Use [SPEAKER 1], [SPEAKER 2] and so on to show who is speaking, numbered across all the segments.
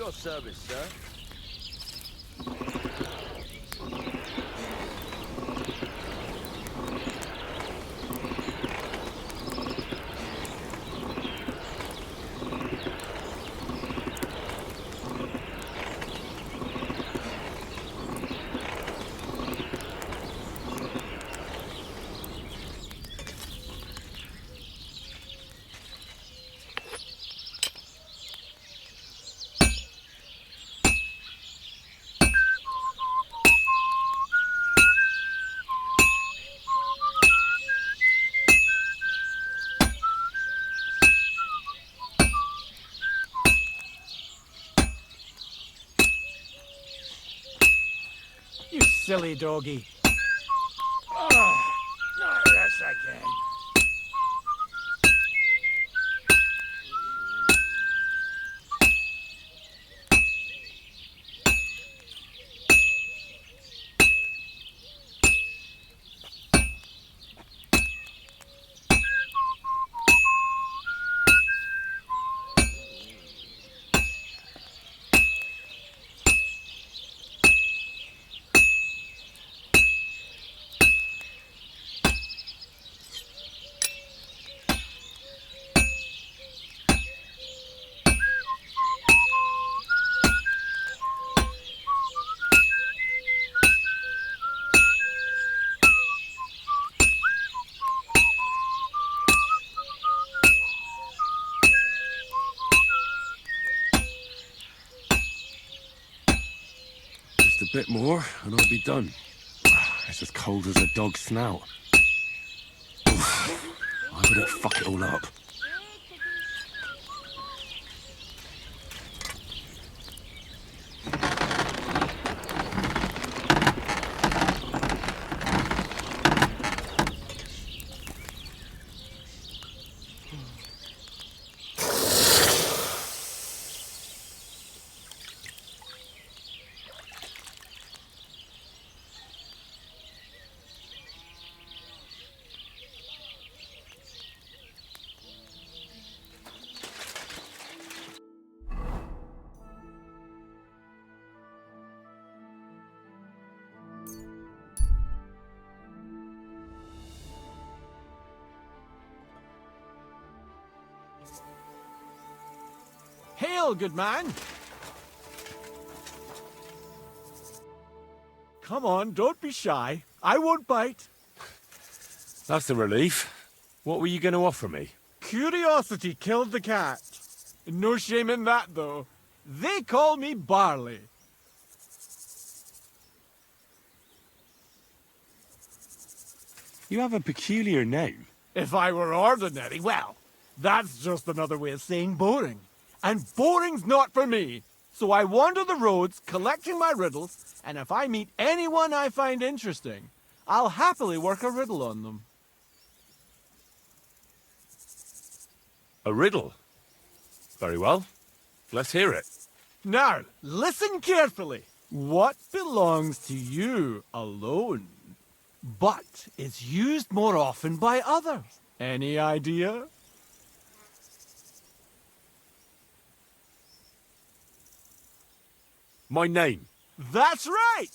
[SPEAKER 1] your service, sir.
[SPEAKER 2] You silly doggy. Oh, yes, I can.
[SPEAKER 3] Just a bit more, and I'll be done. It's as cold as a dog's snout. Oof. I wouldn't fuck it all up.
[SPEAKER 2] Hail, good man. Come on, don't be shy. I won't bite.
[SPEAKER 3] That's a relief. What were you going to offer me?
[SPEAKER 2] Curiosity killed the cat. No shame in that, though. They call me Barley.
[SPEAKER 3] You have a peculiar name.
[SPEAKER 2] If I were ordinary, well, that's just another way of saying boring. And boring's not for me. So I wander the roads collecting my riddles, and if I meet anyone I find interesting, I'll happily work a riddle on them.
[SPEAKER 3] A riddle? Very well. Let's hear it.
[SPEAKER 2] Now, listen carefully. What belongs to you alone, but is used more often by others? Any idea?
[SPEAKER 3] My name.
[SPEAKER 2] That's right!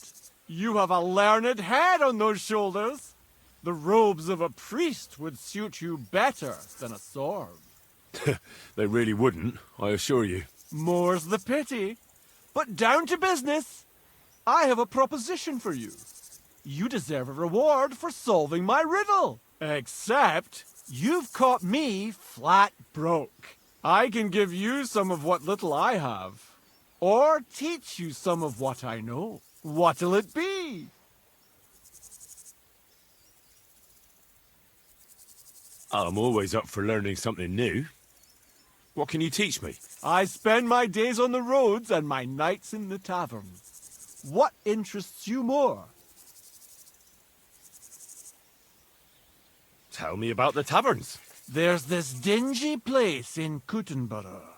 [SPEAKER 2] You have a learned head on those shoulders. The robes of a priest would suit you better than a sword.
[SPEAKER 3] They really wouldn't, I assure you.
[SPEAKER 2] More's the pity. But down to business. I have a proposition for you. You deserve a reward for solving my riddle. Except, you've caught me flat broke. I can give you some of what little I have. Or teach you some of what I know. What'll it be?
[SPEAKER 3] I'm always up for learning something new. What can you teach me?
[SPEAKER 2] I spend my days on the roads and my nights in the taverns. What interests you more?
[SPEAKER 3] Tell me about the taverns.
[SPEAKER 2] There's this dingy place in Kuttenborough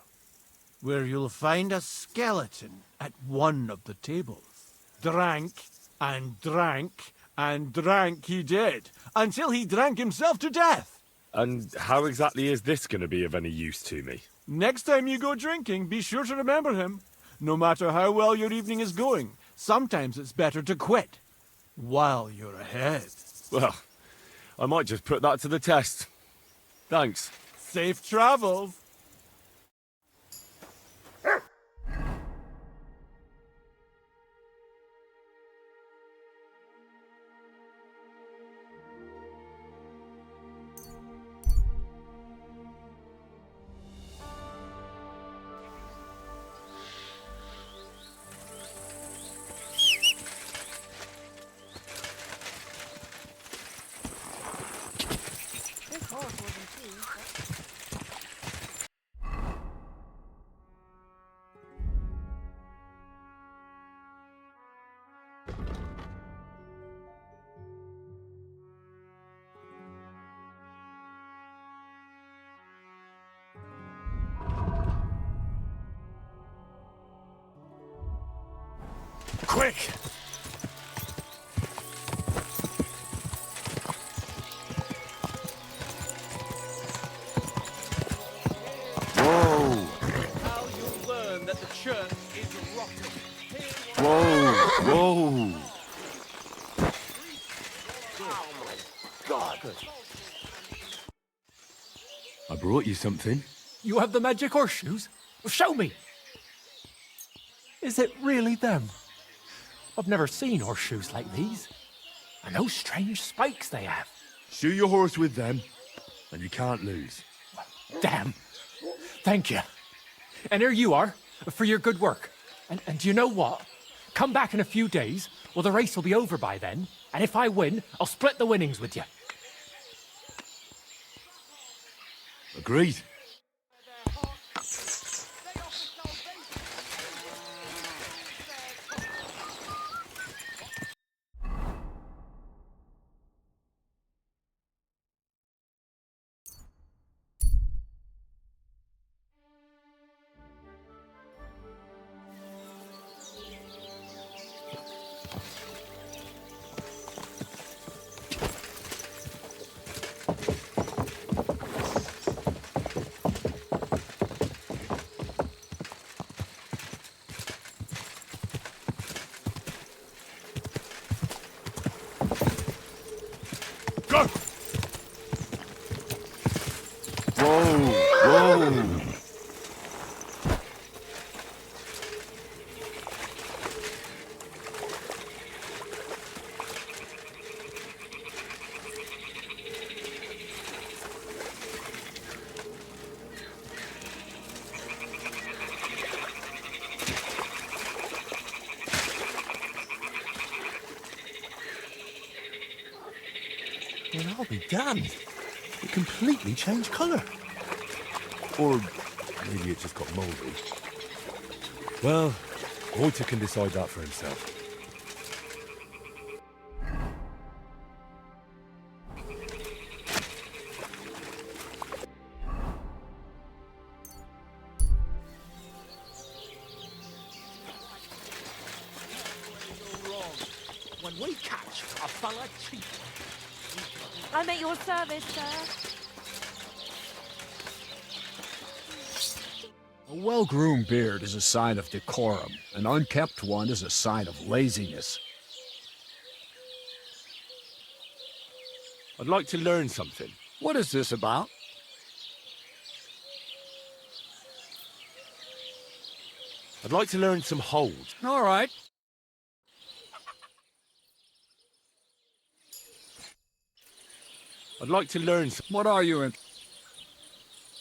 [SPEAKER 2] where you'll find a skeleton at one of the tables. Drank and drank and drank he did, until he drank himself to death.
[SPEAKER 3] And how exactly is this going to be of any use to me?
[SPEAKER 2] Next time you go drinking, be sure to remember him. No matter how well your evening is going, sometimes it's better to quit while you're ahead.
[SPEAKER 3] Well, I might just put that to the test. Thanks.
[SPEAKER 2] Safe travels!
[SPEAKER 3] Quick! Whoa!
[SPEAKER 2] How you'll learn that the church is rotten.
[SPEAKER 3] Whoa! Whoa! God! I brought you something.
[SPEAKER 1] You have the magic horseshoes? Well, show me! Is it really them? I've never seen horseshoes like these. And those strange spikes they have.
[SPEAKER 3] Shoe your horse with them, and you can't lose.
[SPEAKER 1] Damn. Thank you. And here you are, for your good work. And do you know what? Come back in a few days, well, the race will be over by then, and if I win, I'll split the winnings with you.
[SPEAKER 3] Agreed. Go! Whoa! Whoa!
[SPEAKER 4] Well, I'll be damned. It completely changed colour.
[SPEAKER 3] Or maybe it just got mouldy. Well, Walter can decide that for himself.
[SPEAKER 1] When we catch a fella cheating.
[SPEAKER 5] I'm at your service, sir.
[SPEAKER 6] A well-groomed beard is a sign of decorum. An unkempt one is a sign of laziness.
[SPEAKER 3] I'd like to learn something.
[SPEAKER 6] What is this about?
[SPEAKER 3] I'd like to learn some hold.
[SPEAKER 6] All right.
[SPEAKER 3] I'd like to learn some...
[SPEAKER 6] What are you in?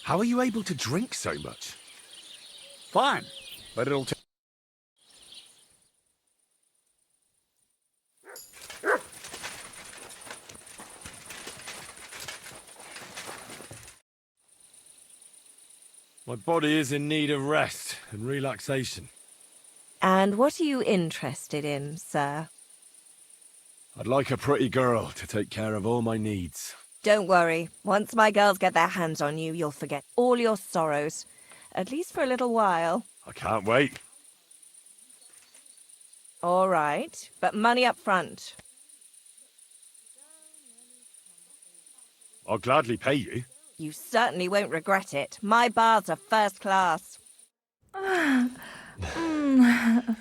[SPEAKER 3] How are you able to drink so much?
[SPEAKER 6] Fine, but it'll take...
[SPEAKER 3] My body is in need of rest and relaxation.
[SPEAKER 5] And what are you interested in, sir?
[SPEAKER 3] I'd like a pretty girl to take care of all my needs.
[SPEAKER 5] Don't worry. Once my girls get their hands on you, you'll forget all your sorrows. At least for a little while.
[SPEAKER 3] I can't wait.
[SPEAKER 5] All right, but money up front.
[SPEAKER 3] I'll gladly pay you.
[SPEAKER 5] You certainly won't regret it. My bars are first class.
[SPEAKER 7] I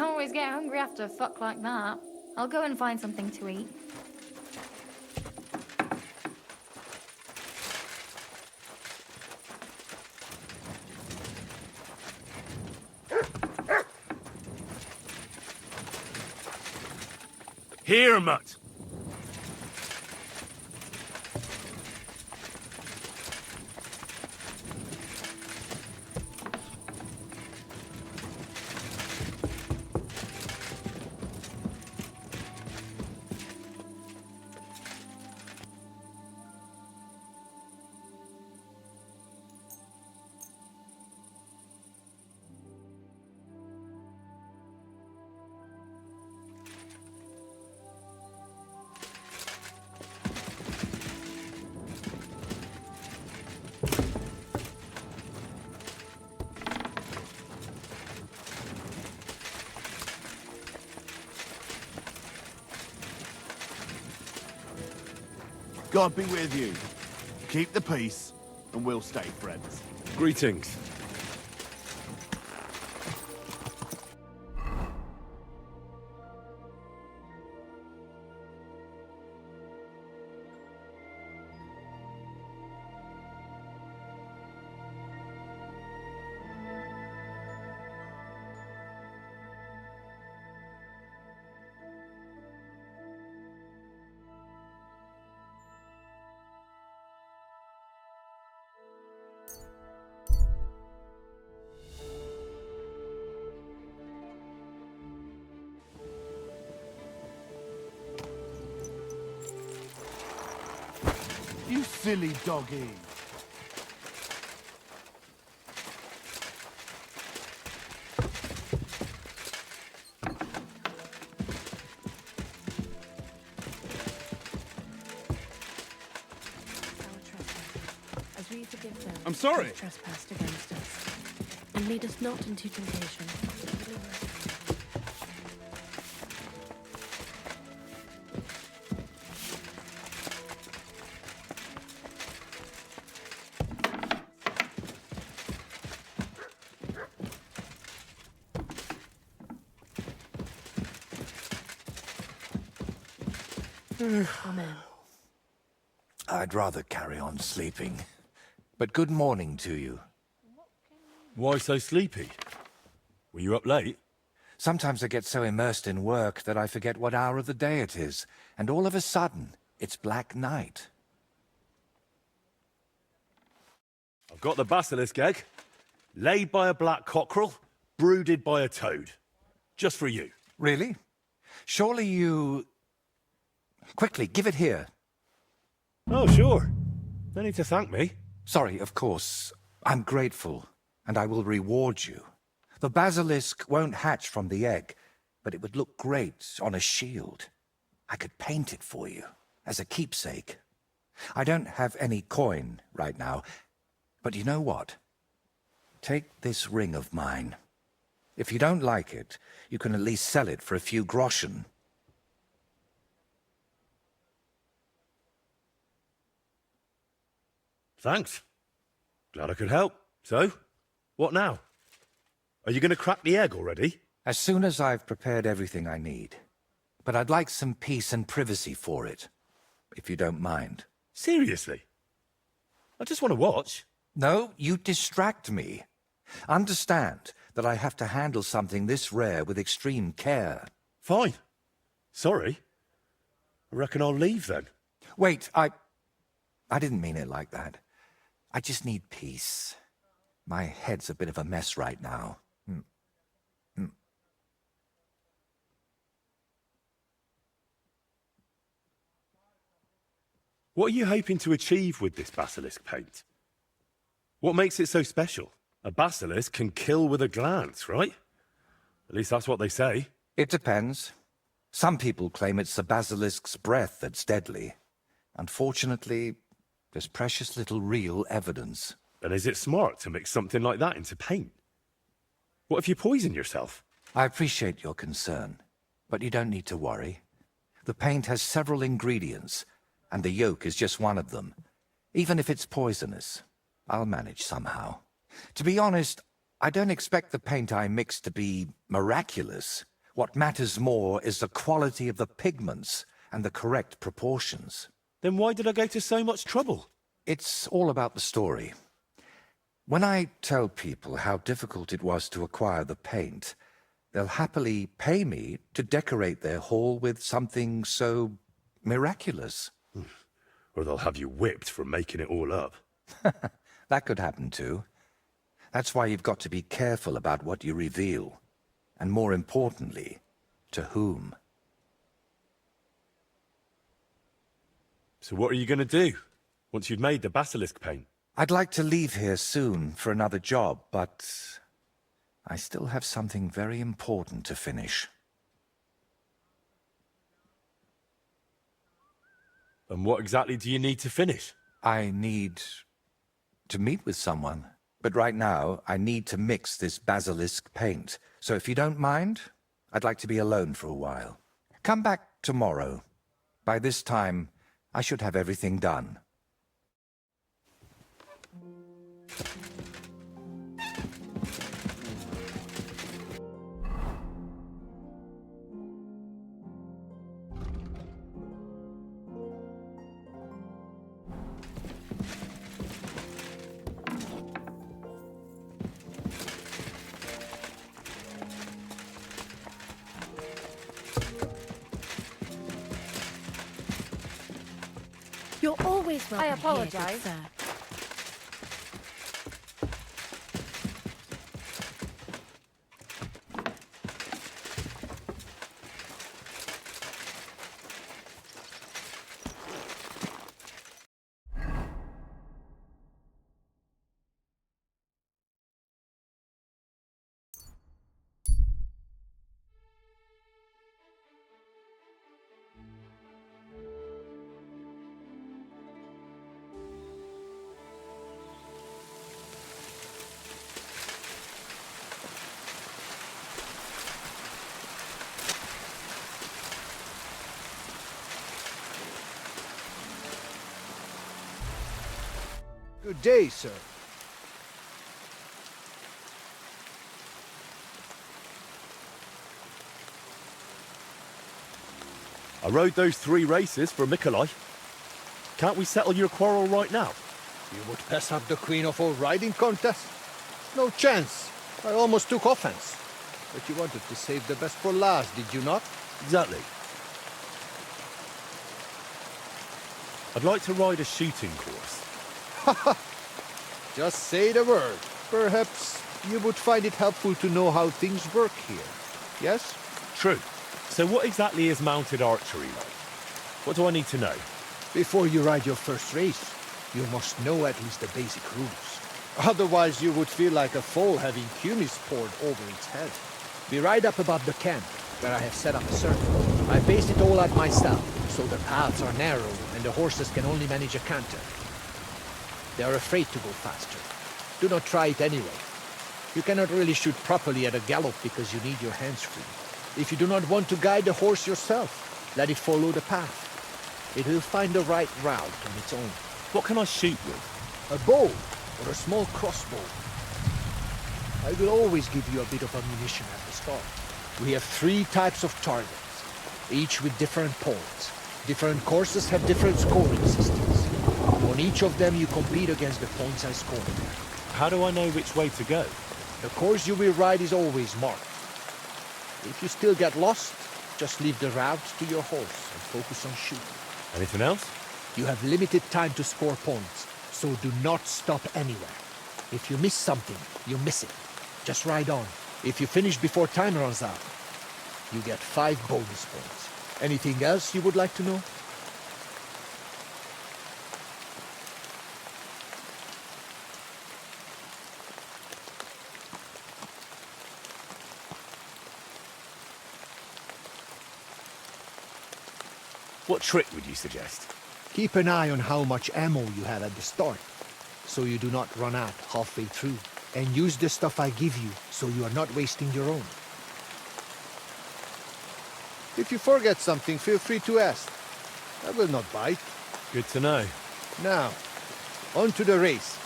[SPEAKER 7] always get hungry after a fuck like that. I'll go and find something to eat.
[SPEAKER 3] Here, mutt.
[SPEAKER 8] God be with you. Keep the peace, and we'll stay friends.
[SPEAKER 3] Greetings.
[SPEAKER 8] You silly doggy.
[SPEAKER 9] As we forgive them
[SPEAKER 3] I'm sorry.
[SPEAKER 9] who have trespassed against us, and lead us not into temptation. but deliver us from evil. Amen.
[SPEAKER 4] I'd rather carry on sleeping. But good morning to you.
[SPEAKER 3] Why so sleepy? Were you up late?
[SPEAKER 4] Sometimes I get so immersed in work that I forget what hour of the day it is, and all of a sudden, it's black night.
[SPEAKER 3] I've got the basilisk egg. Laid by a black cockerel, brooded by a toad. Just for you.
[SPEAKER 4] Really? Surely you... Quickly, give it here.
[SPEAKER 3] Oh, sure. No need to thank me.
[SPEAKER 4] Sorry, of course. I'm grateful, and I will reward you. The basilisk won't hatch from the egg, but it would look great on a shield. I could paint it for you, as a keepsake. I don't have any coin right now, but you know what? Take this ring of mine. If you don't like it, you can at least sell it for a few groschen.
[SPEAKER 3] Thanks. Glad I could help. So, what now? Are you going to crack the egg already?
[SPEAKER 4] As soon as I've prepared everything I need. But I'd like some peace and privacy for it, if you don't mind.
[SPEAKER 3] Seriously? I just want to watch.
[SPEAKER 4] No, you distract me. Understand that I have to handle something this rare with extreme care.
[SPEAKER 3] Fine. Sorry. I reckon I'll leave then.
[SPEAKER 4] Wait, I didn't mean it like that. I just need peace. My head's a bit of a mess right now.
[SPEAKER 3] What are you hoping to achieve with this basilisk paint? What makes it so special? A basilisk can kill with a glance, right? At least that's what they say.
[SPEAKER 4] It depends. Some people claim it's the basilisk's breath that's deadly. Unfortunately, there's precious little real evidence.
[SPEAKER 3] And is it smart to mix something like that into paint? What if you poison yourself?
[SPEAKER 4] I appreciate your concern, but you don't need to worry. The paint has several ingredients, and the yolk is just one of them. Even if it's poisonous, I'll manage somehow. To be honest, I don't expect the paint I mix to be miraculous. What matters more is the quality of the pigments and the correct proportions.
[SPEAKER 3] Then why did I go to so much trouble?
[SPEAKER 4] It's all about the story. When I tell people how difficult it was to acquire the paint, they'll happily pay me to decorate their hall with something so miraculous.
[SPEAKER 3] Or they'll have you whipped for making it all up.
[SPEAKER 4] That could happen too. That's why you've got to be careful about what you reveal. And more importantly, to whom.
[SPEAKER 3] So what are you going to do, once you've made the basilisk paint?
[SPEAKER 4] I'd like to leave here soon for another job, but I still have something very important to finish.
[SPEAKER 3] And what exactly do you need to finish?
[SPEAKER 4] I need to meet with someone. But right now, I need to mix this basilisk paint. So if you don't mind, I'd like to be alone for a while. Come back tomorrow. By this time, I should have everything done.
[SPEAKER 9] You're always welcome
[SPEAKER 7] I
[SPEAKER 9] here,
[SPEAKER 7] apologize.
[SPEAKER 9] good sir.
[SPEAKER 10] Good day, sir.
[SPEAKER 3] I rode those 3 races for Mikolai. Can't we settle your quarrel right now?
[SPEAKER 10] You would pass up the queen of all riding contests? No chance. I almost took offense. But you wanted to save the best for last, did you not?
[SPEAKER 3] Exactly. I'd like to ride a shooting course.
[SPEAKER 10] Just say the word. Perhaps you would find it helpful to know how things work here. Yes?
[SPEAKER 3] True. So what exactly is mounted archery like? What do I need to know?
[SPEAKER 10] Before you ride your first race, you must know at least the basic rules. Otherwise you would feel like a foal having kumis poured over its head. We ride up above the camp, where I have set up a circle. I based it all out myself, so the paths are narrow and the horses can only manage a canter. They are afraid to go faster. Do not try it anyway. You cannot really shoot properly at a gallop because you need your hands free. If you do not want to guide the horse yourself, let it follow the path. It will find the right route on its own.
[SPEAKER 3] What can I shoot with?
[SPEAKER 10] A bow or a small crossbow. I will always give you a bit of ammunition at the start. We have 3 types of targets, each with different points. Different courses have different scoring systems. On each of them you compete against the points I scored there.
[SPEAKER 3] How do I know which way to go?
[SPEAKER 10] The course you will ride is always marked. If you still get lost, just leave the route to your horse and focus on shooting.
[SPEAKER 3] Anything else?
[SPEAKER 10] You have limited time to score points, so do not stop anywhere. If you miss something, you miss it. Just ride on. If you finish before time runs out, you get 5 bonus points. Anything else you would like to know?
[SPEAKER 3] What trick would you suggest?
[SPEAKER 10] Keep an eye on how much ammo you have at the start, so you do not run out halfway through. And use the stuff I give you, so you are not wasting your own. If you forget something, feel free to ask. I will not bite.
[SPEAKER 3] Good to know.
[SPEAKER 10] Now, on to the race.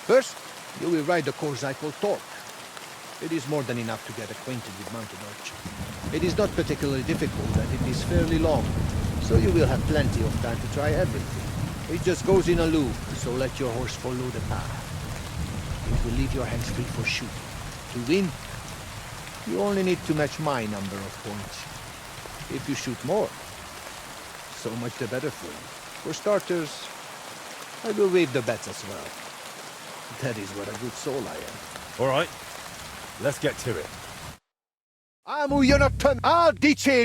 [SPEAKER 10] First, You will ride the course I call Torque. It is more than enough to get acquainted with mountain archery. It is not particularly difficult and it is fairly long, so you will have plenty of time to try everything. It just goes in a loop, so let your horse follow the path. It will leave your hands free for shooting. To win, you only need to match my number of points. If you shoot more, so much the better for you. For starters, I will waive the bets as well. That is what a good soul I am.
[SPEAKER 3] All right, let's get to it.
[SPEAKER 10] Amu Yonatan Dici!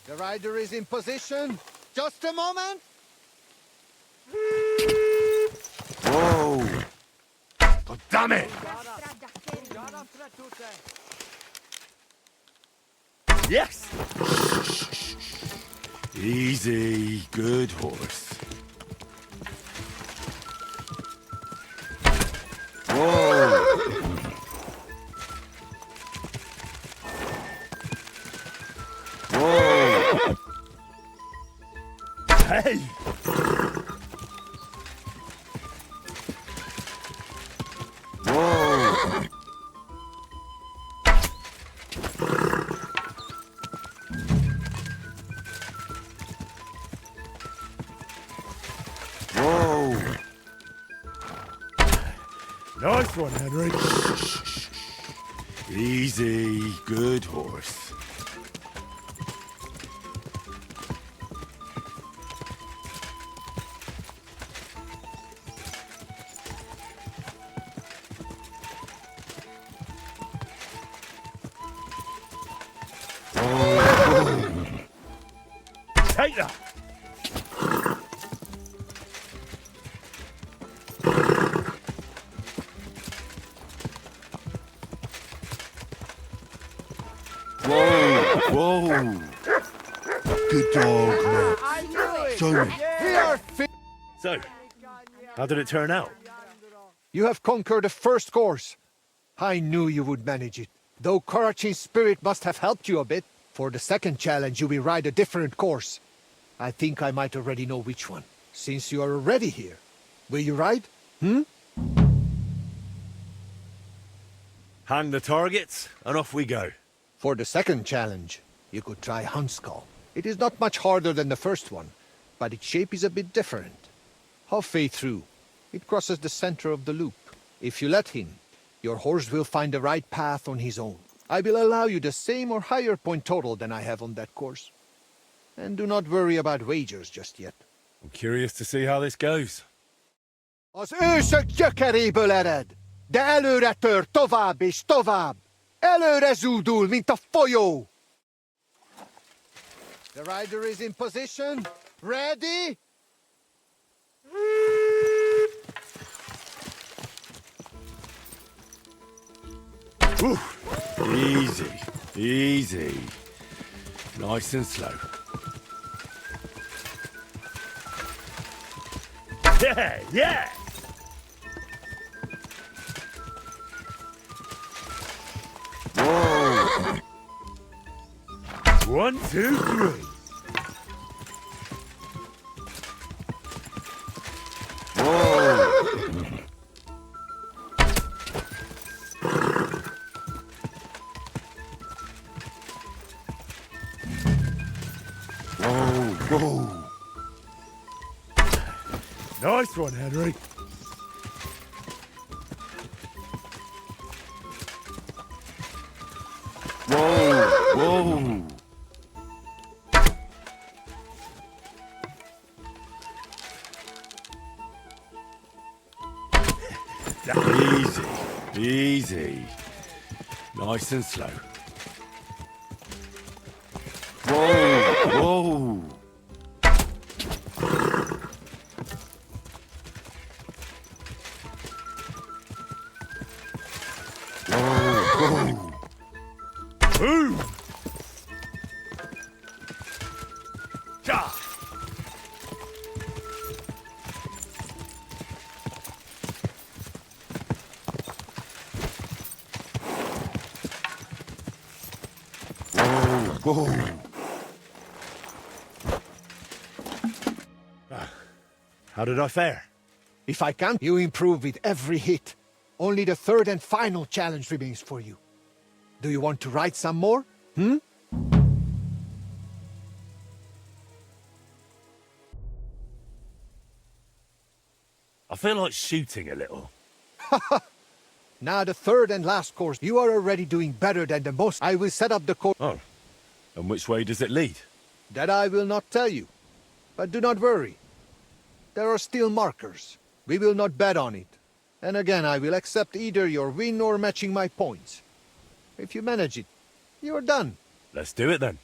[SPEAKER 10] The rider is in position. Just a moment.
[SPEAKER 3] Whoa! God damn it! Yes! Easy, good horse. Whoa! Whoa! Hey! Whoa! Whoa! Nice one, Henry. Easy, good horse. Take that! Whoa! Whoa! Good dog, man. Show me.
[SPEAKER 10] We are fit.
[SPEAKER 3] So, how did it turn out?
[SPEAKER 10] You have conquered the first course. I knew you would manage it. Though Karachin's spirit must have helped you a bit. For the second challenge, you will ride a different course. I think I might already know which one. Since you are already here, will you ride?
[SPEAKER 3] Hang the targets, and off we go.
[SPEAKER 10] For the second challenge, you could try Huntskull. It is not much harder than the first one, but its shape is a bit different. Halfway through, it crosses the center of the loop. If you let him, your horse will find the right path on his own. I will allow you the same or higher point total than I have on that course. And do not worry about wagers just yet.
[SPEAKER 3] I'm curious to see how this goes.
[SPEAKER 10] Az ősök gyökeréből ered, de előre tör tovább és tovább. Előre zúdul, mint a folyó. The rider is in position. Ready?
[SPEAKER 3] Whew. Easy, easy. Nice and slow. Yeah, yeah! Whoa! 1, 2, 3. Whoa! Whoa, whoa. Nice one, Henry. Whoa, whoa. Easy, easy. Nice and slow. Whoa, whoa. Whoa. Ooh. Ja. Whoa. How did I fare?
[SPEAKER 10] If I can, you improve with every hit. Only the third and final challenge remains for you. Do you want to write some more?
[SPEAKER 3] I feel like shooting a little.
[SPEAKER 10] Now the third and last course. You are already doing better than the most. I will set up the course.
[SPEAKER 3] Oh. And which way does it lead?
[SPEAKER 10] That I will not tell you. But do not worry. There are still markers. We will not bet on it. And again, I will accept either your win or matching my points. If you manage it, you are done.
[SPEAKER 3] Let's do it then.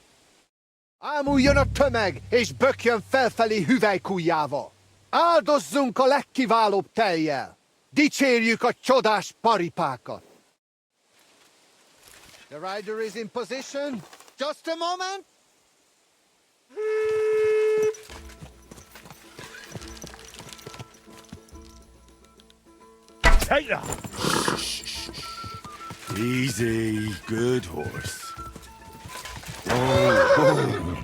[SPEAKER 10] Ámuljon a tömeg, és bökjön felfelé hüvelykujjával. Áldozzunk a legkiválóbb tejjel. Dicsérjük a csodás paripákat. The rider is in position. Just a moment.
[SPEAKER 3] Take that! Easy, good horse. Oh.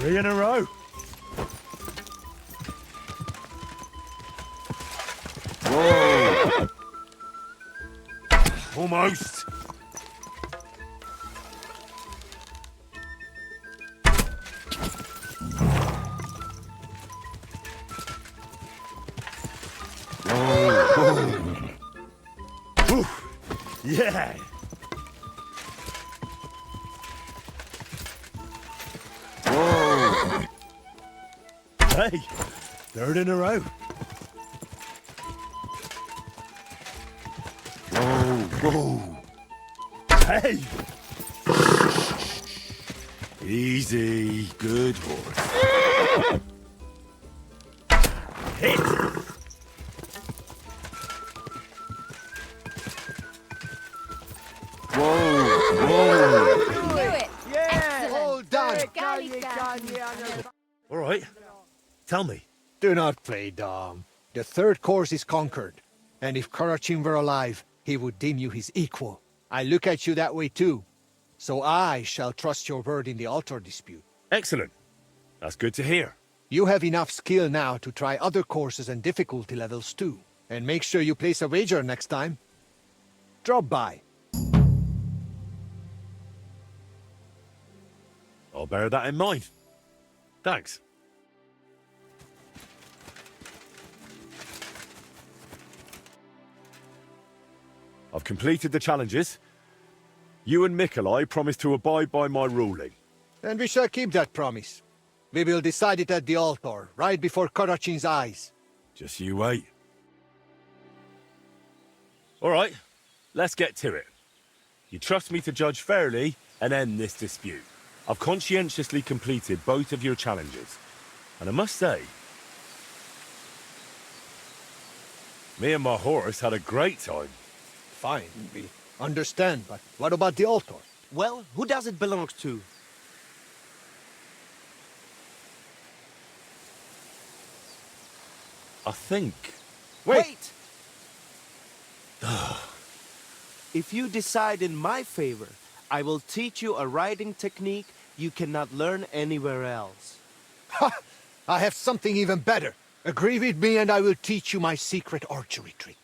[SPEAKER 3] 3 in a row. Whoa. Almost. Whoa. Yeah. Hey, 3rd in a row. Whoa. Hey. Easy, good horse. Hit. Whoa.
[SPEAKER 5] Do it.
[SPEAKER 10] Yeah, all done.
[SPEAKER 3] All right. Tell me.
[SPEAKER 10] Do not play dumb. The 3rd course is conquered. And if Karachin were alive, he would deem you his equal. I look at you that way too. So I shall trust your word in the altar dispute.
[SPEAKER 3] Excellent. That's good to hear.
[SPEAKER 10] You have enough skill now to try other courses and difficulty levels too. And make sure you place a wager next time. Drop by.
[SPEAKER 3] I'll bear that in mind. Thanks. I've completed the challenges. You and Mikolai promised to abide by my ruling.
[SPEAKER 10] And we shall keep that promise. We will decide it at the altar, right before Karachin's eyes.
[SPEAKER 3] Just you wait. All right, let's get to it. You trust me to judge fairly and end this dispute. I've conscientiously completed both of your challenges. And I must say, me and my horse had a great time.
[SPEAKER 10] Fine, we understand, but what about the altar?
[SPEAKER 11] Well, who does it belong to?
[SPEAKER 3] I think...
[SPEAKER 11] Wait! If you decide in my favor, I will teach you a riding technique you cannot learn anywhere else.
[SPEAKER 10] Ha! I have something even better. Agree with me and I will teach you my secret archery trick.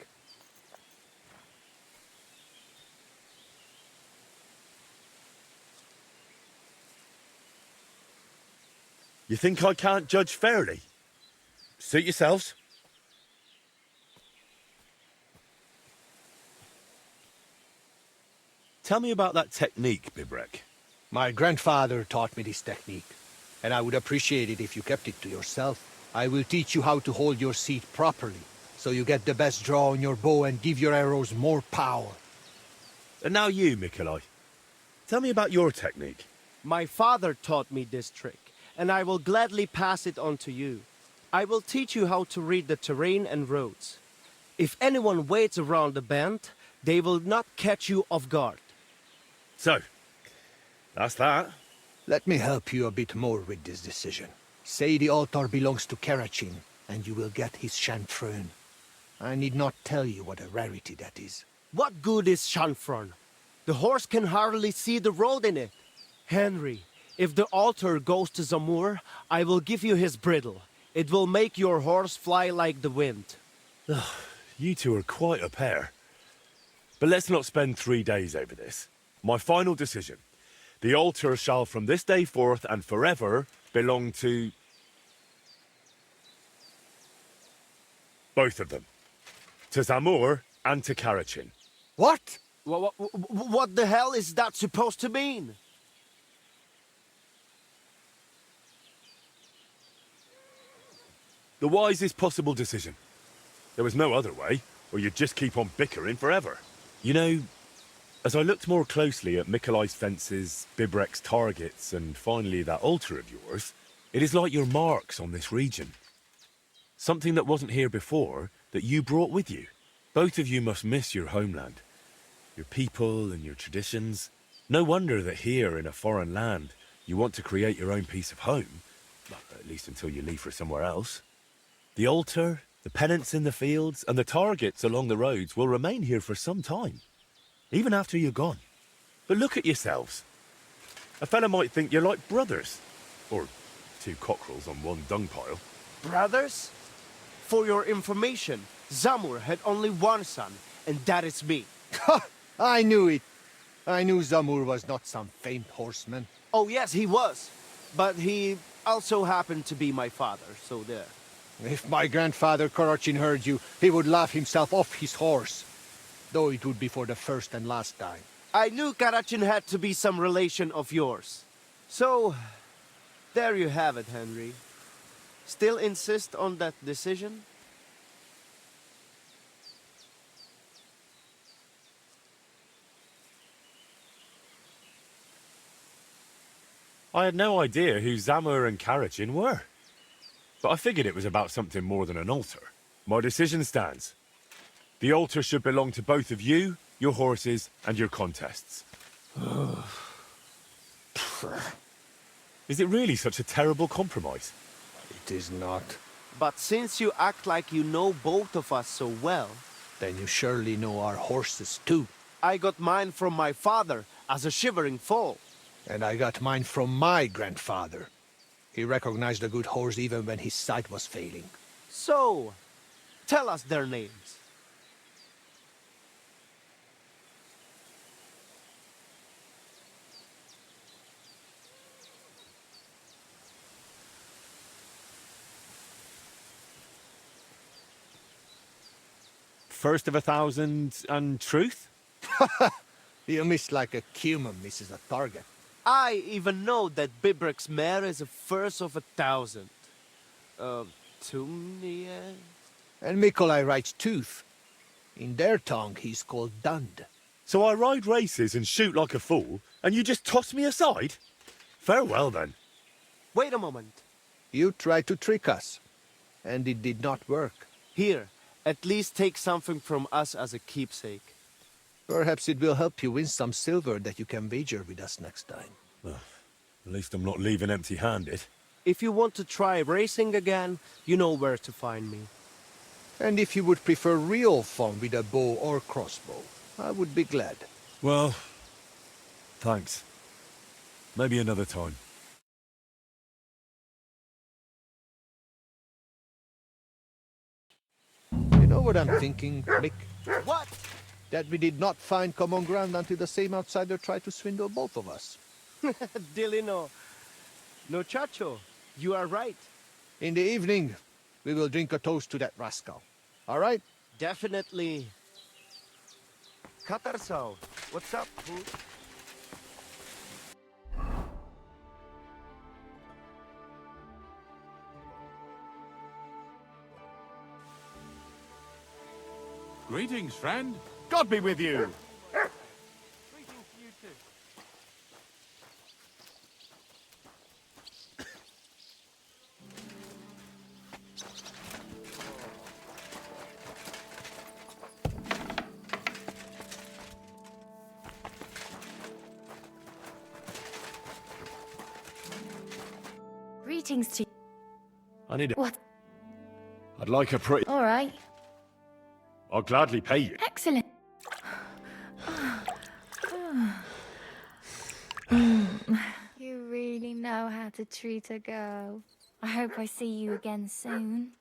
[SPEAKER 3] You think I can't judge fairly? Suit yourselves. Tell me about that technique, Bibrek.
[SPEAKER 10] My grandfather taught me this technique, and I would appreciate it if you kept it to yourself. I will teach you how to hold your seat properly, so you get the best draw on your bow and give your arrows more power.
[SPEAKER 3] And now you, Mikolai. Tell me about your technique.
[SPEAKER 11] My father taught me this trick, and I will gladly pass it on to you. I will teach you how to read the terrain and roads. If anyone waits around the bend, they will not catch you off guard.
[SPEAKER 3] So, that's that.
[SPEAKER 10] Let me help you a bit more with this decision. Say the altar belongs to Karachin, and you will get his chanfrein. I need not tell you what a rarity that is.
[SPEAKER 11] What good is chanfron? The horse can hardly see the road in it. Henry, if the altar goes to Zamur, I will give you his bridle. It will make your horse fly like the wind.
[SPEAKER 3] You two are quite a pair. But let's not spend 3 days over this. My final decision. The altar shall from this day forth and forever belong to... both of them. To Zamur and to Karachin.
[SPEAKER 11] What? What the hell is that supposed to mean?
[SPEAKER 3] The wisest possible decision. There was no other way, or you'd just keep on bickering forever. You know, as I looked more closely at Mikolai's fences, Bibrek's targets, and finally that altar of yours, it is like your marks on this region. Something that wasn't here before, that you brought with you. Both of you must miss your homeland, your people and your traditions. No wonder that here in a foreign land, you want to create your own piece of home, well, at least until you leave for somewhere else. The altar, the pennants in the fields, and the targets along the roads will remain here for some time, even after you're gone. But look at yourselves. A fella might think you're like brothers, or 2 cockerels on one dung pile.
[SPEAKER 11] Brothers? For your information, Zamur had only one son, and that is me.
[SPEAKER 10] I knew it. I knew Zamur was not some famed horseman.
[SPEAKER 11] Oh yes, he was. But he also happened to be my father, so there.
[SPEAKER 10] If my grandfather Karachin heard you, he would laugh himself off his horse. Though it would be for the first and last time.
[SPEAKER 11] I knew Karachin had to be some relation of yours. So, there you have it, Henry. Still insist on that decision?
[SPEAKER 3] I had no idea who Zamur and Karachin were. But I figured it was about something more than an altar. My decision stands. The altar should belong to both of you, your horses, and your contests. Is it really such a terrible compromise?
[SPEAKER 10] It is not.
[SPEAKER 11] But since you act like you know both of us so well...
[SPEAKER 10] Then you surely know our horses too.
[SPEAKER 11] I got mine from my father as a shivering foal.
[SPEAKER 10] And I got mine from my grandfather. He recognized a good horse even when his sight was failing.
[SPEAKER 11] So, tell us their names.
[SPEAKER 3] First of 1,000 and truth?
[SPEAKER 10] You miss like a cumin misses a target.
[SPEAKER 11] I even know that Bibrek's mare is a first of 1,000. Tumnia?
[SPEAKER 10] And Mikolai writes tooth. In their tongue, he's called Dund.
[SPEAKER 3] So I ride races and shoot like a fool, and you just toss me aside? Farewell, then.
[SPEAKER 11] Wait a moment.
[SPEAKER 10] You tried to trick us, and it did not work.
[SPEAKER 11] Here, at least take something from us as a keepsake.
[SPEAKER 10] Perhaps it will help you win some silver that you can wager with us next time.
[SPEAKER 3] At least I'm not leaving empty-handed.
[SPEAKER 11] If you want to try racing again, you know where to find me.
[SPEAKER 10] And if you would prefer real fun with a bow or crossbow, I would be glad.
[SPEAKER 3] Well, thanks. Maybe another time.
[SPEAKER 10] You know what I'm thinking, Mick?
[SPEAKER 11] What?
[SPEAKER 10] That we did not find common ground until the same outsider tried to swindle both of us.
[SPEAKER 11] Dilino. No chacho. You are right.
[SPEAKER 10] In the evening, we will drink a toast to that rascal. All right?
[SPEAKER 11] Definitely. Katarsao, what's up, fool?
[SPEAKER 8] Greetings, friend. God be with you.
[SPEAKER 11] Greetings to you too.
[SPEAKER 7] Greetings to you.
[SPEAKER 3] I need a...
[SPEAKER 7] What?
[SPEAKER 3] I'd like a pretty...
[SPEAKER 7] All right.
[SPEAKER 3] I'll gladly pay you.
[SPEAKER 7] Excellent. You really know how to treat a girl. I hope I see you again soon.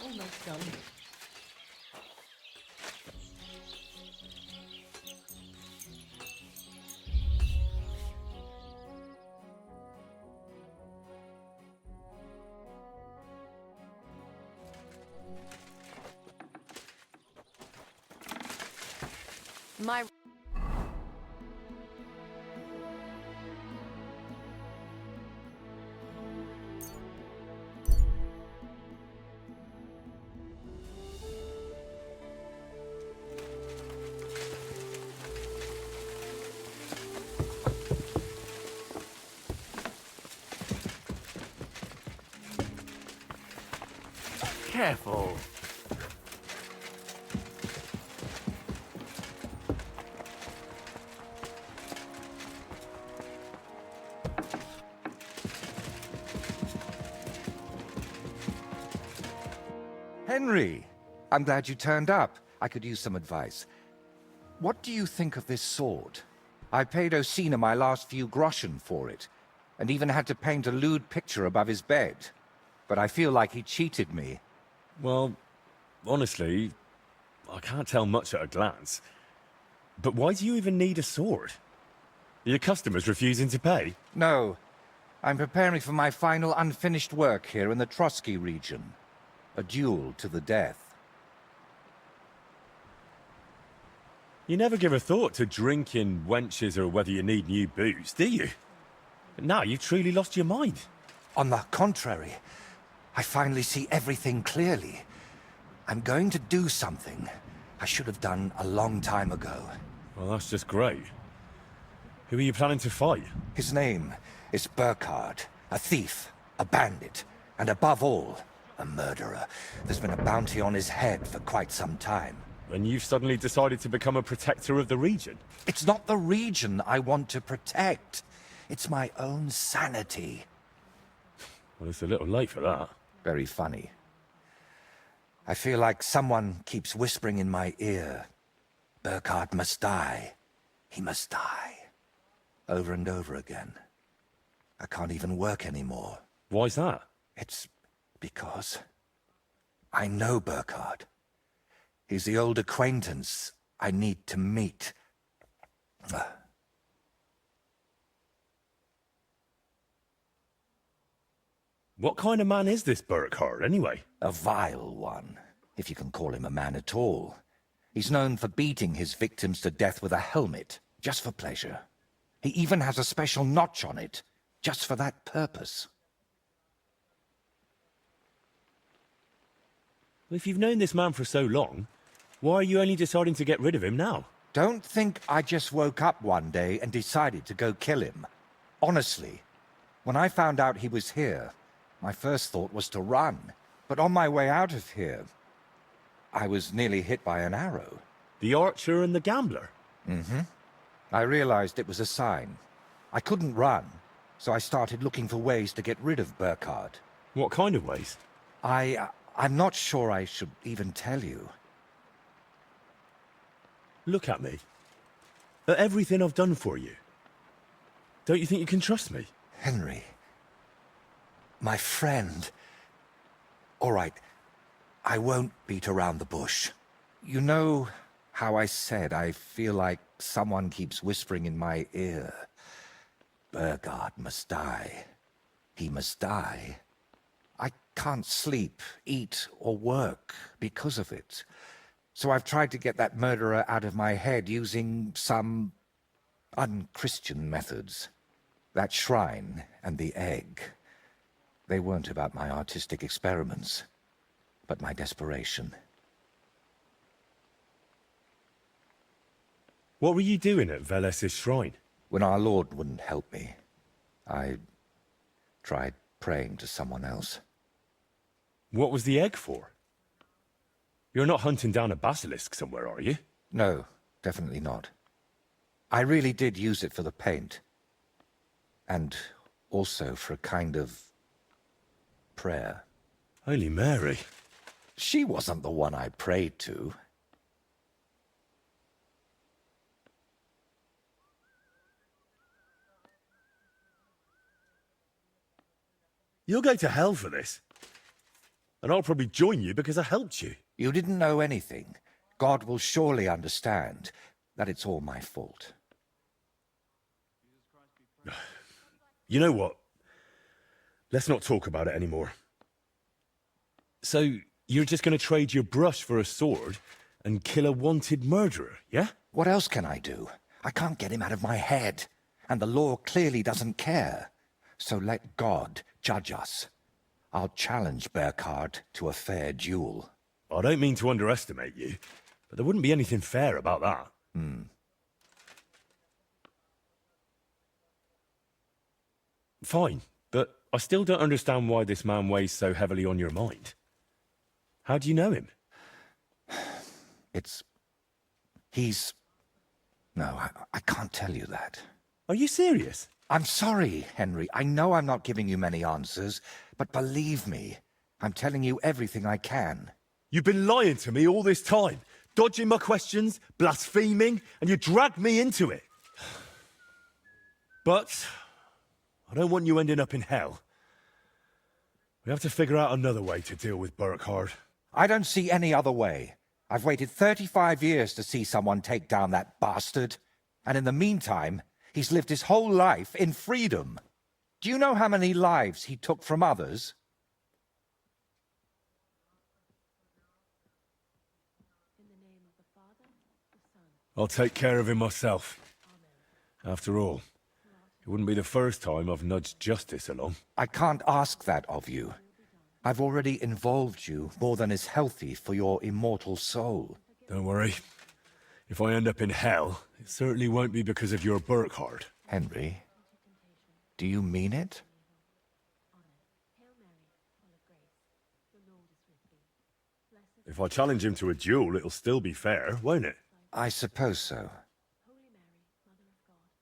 [SPEAKER 9] Almost done. My
[SPEAKER 8] Careful.
[SPEAKER 4] Henry, I'm glad you turned up. I could use some advice. What do you think of this sword? I paid Osina my last few groschen for it, and even had to paint a lewd picture above his bed. But I feel like he cheated me.
[SPEAKER 3] Well, honestly, I can't tell much at a glance. But why do you even need a sword? Are your customers refusing to pay?
[SPEAKER 4] No, I'm preparing for my final unfinished work here in the Trotsky region. A duel to the death.
[SPEAKER 3] You never give a thought to drinking, wenches, or whether you need new booze, do you? But now you've truly lost your mind.
[SPEAKER 4] On the contrary, I finally see everything clearly. I'm going to do something I should have done a long time ago.
[SPEAKER 3] Well, that's just great. Who are you planning to fight?
[SPEAKER 4] His name is Burkhard, a thief, a bandit, and above all, a murderer. There's been a bounty on his head for quite some time.
[SPEAKER 3] And you've suddenly decided to become a protector of the region?
[SPEAKER 4] It's not the region I want to protect. It's my own sanity.
[SPEAKER 3] Well, it's a little late for that.
[SPEAKER 4] Very funny. I feel like someone keeps whispering in my ear, Burkhard must die. He must die. Over and over again. I can't even work anymore.
[SPEAKER 3] Why's that?
[SPEAKER 4] It's because I know Burkhard. He's the old acquaintance I need to meet.
[SPEAKER 3] What kind of man is this Burkhard, anyway?
[SPEAKER 4] A vile one, if you can call him a man at all. He's known for beating his victims to death with a helmet, just for pleasure. He even has a special notch on it, just for that purpose.
[SPEAKER 3] Well, if you've known this man for so long, why are you only deciding to get rid of him now?
[SPEAKER 4] Don't think I just woke up one day and decided to go kill him. Honestly, when I found out he was here, my first thought was to run. But on my way out of here, I was nearly hit by an arrow.
[SPEAKER 3] The archer and the gambler?
[SPEAKER 4] Mm-hmm. I realized it was a sign. I couldn't run, so I started looking for ways to get rid of Burkhard.
[SPEAKER 3] What kind of ways?
[SPEAKER 4] I'm not sure I should even tell you.
[SPEAKER 3] Look at me. At everything I've done for you. Don't you think you can trust me?
[SPEAKER 4] Henry. My friend. All right. I won't beat around the bush. You know how I said I feel like someone keeps whispering in my ear. Burkhard must die. He must die. I can't sleep, eat, or work because of it. So I've tried to get that murderer out of my head using some unchristian methods. That shrine and the egg. They weren't about my artistic experiments, but my desperation.
[SPEAKER 3] What were you doing at Veles's shrine?
[SPEAKER 4] When our Lord wouldn't help me, I tried praying to someone else.
[SPEAKER 3] What was the egg for? You're not hunting down a basilisk somewhere, are you?
[SPEAKER 4] No, definitely not. I really did use it for the paint. And also for a kind of prayer.
[SPEAKER 3] Holy Mary.
[SPEAKER 4] She wasn't the one I prayed to.
[SPEAKER 3] You'll go to hell for this. And I'll probably join you because I helped you.
[SPEAKER 4] You didn't know anything. God will surely understand that it's all my fault.
[SPEAKER 3] You know what? Let's not talk about it anymore. So, you're just going to trade your brush for a sword and kill a wanted murderer, yeah?
[SPEAKER 4] What else can I do? I can't get him out of my head. And the law clearly doesn't care. So let God judge us. I'll challenge Burkhard to a fair duel.
[SPEAKER 3] I don't mean to underestimate you, but there wouldn't be anything fair about that. Fine, but I still don't understand why this man weighs so heavily on your mind. How do you know him?
[SPEAKER 4] No, I can't tell you that.
[SPEAKER 3] Are you serious?
[SPEAKER 4] I'm sorry, Henry. I know I'm not giving you many answers, but believe me, I'm telling you everything I can.
[SPEAKER 3] You've been lying to me all this time, dodging my questions, blaspheming, and you dragged me into it. But I don't want you ending up in hell. We have to figure out another way to deal with Burkhard.
[SPEAKER 4] I don't see any other way. I've waited 35 years to see someone take down that bastard. And in the meantime, he's lived his whole life in freedom. Do you know how many lives he took from others?
[SPEAKER 3] I'll take care of him myself. After all, it wouldn't be the first time I've nudged justice along.
[SPEAKER 4] I can't ask that of you. I've already involved you more than is healthy for your immortal soul.
[SPEAKER 3] Don't worry. If I end up in hell, it certainly won't be because of your Burkhard.
[SPEAKER 4] Henry, do you mean it?
[SPEAKER 3] If I challenge him to a duel, it'll still be fair, won't it?
[SPEAKER 4] I suppose so.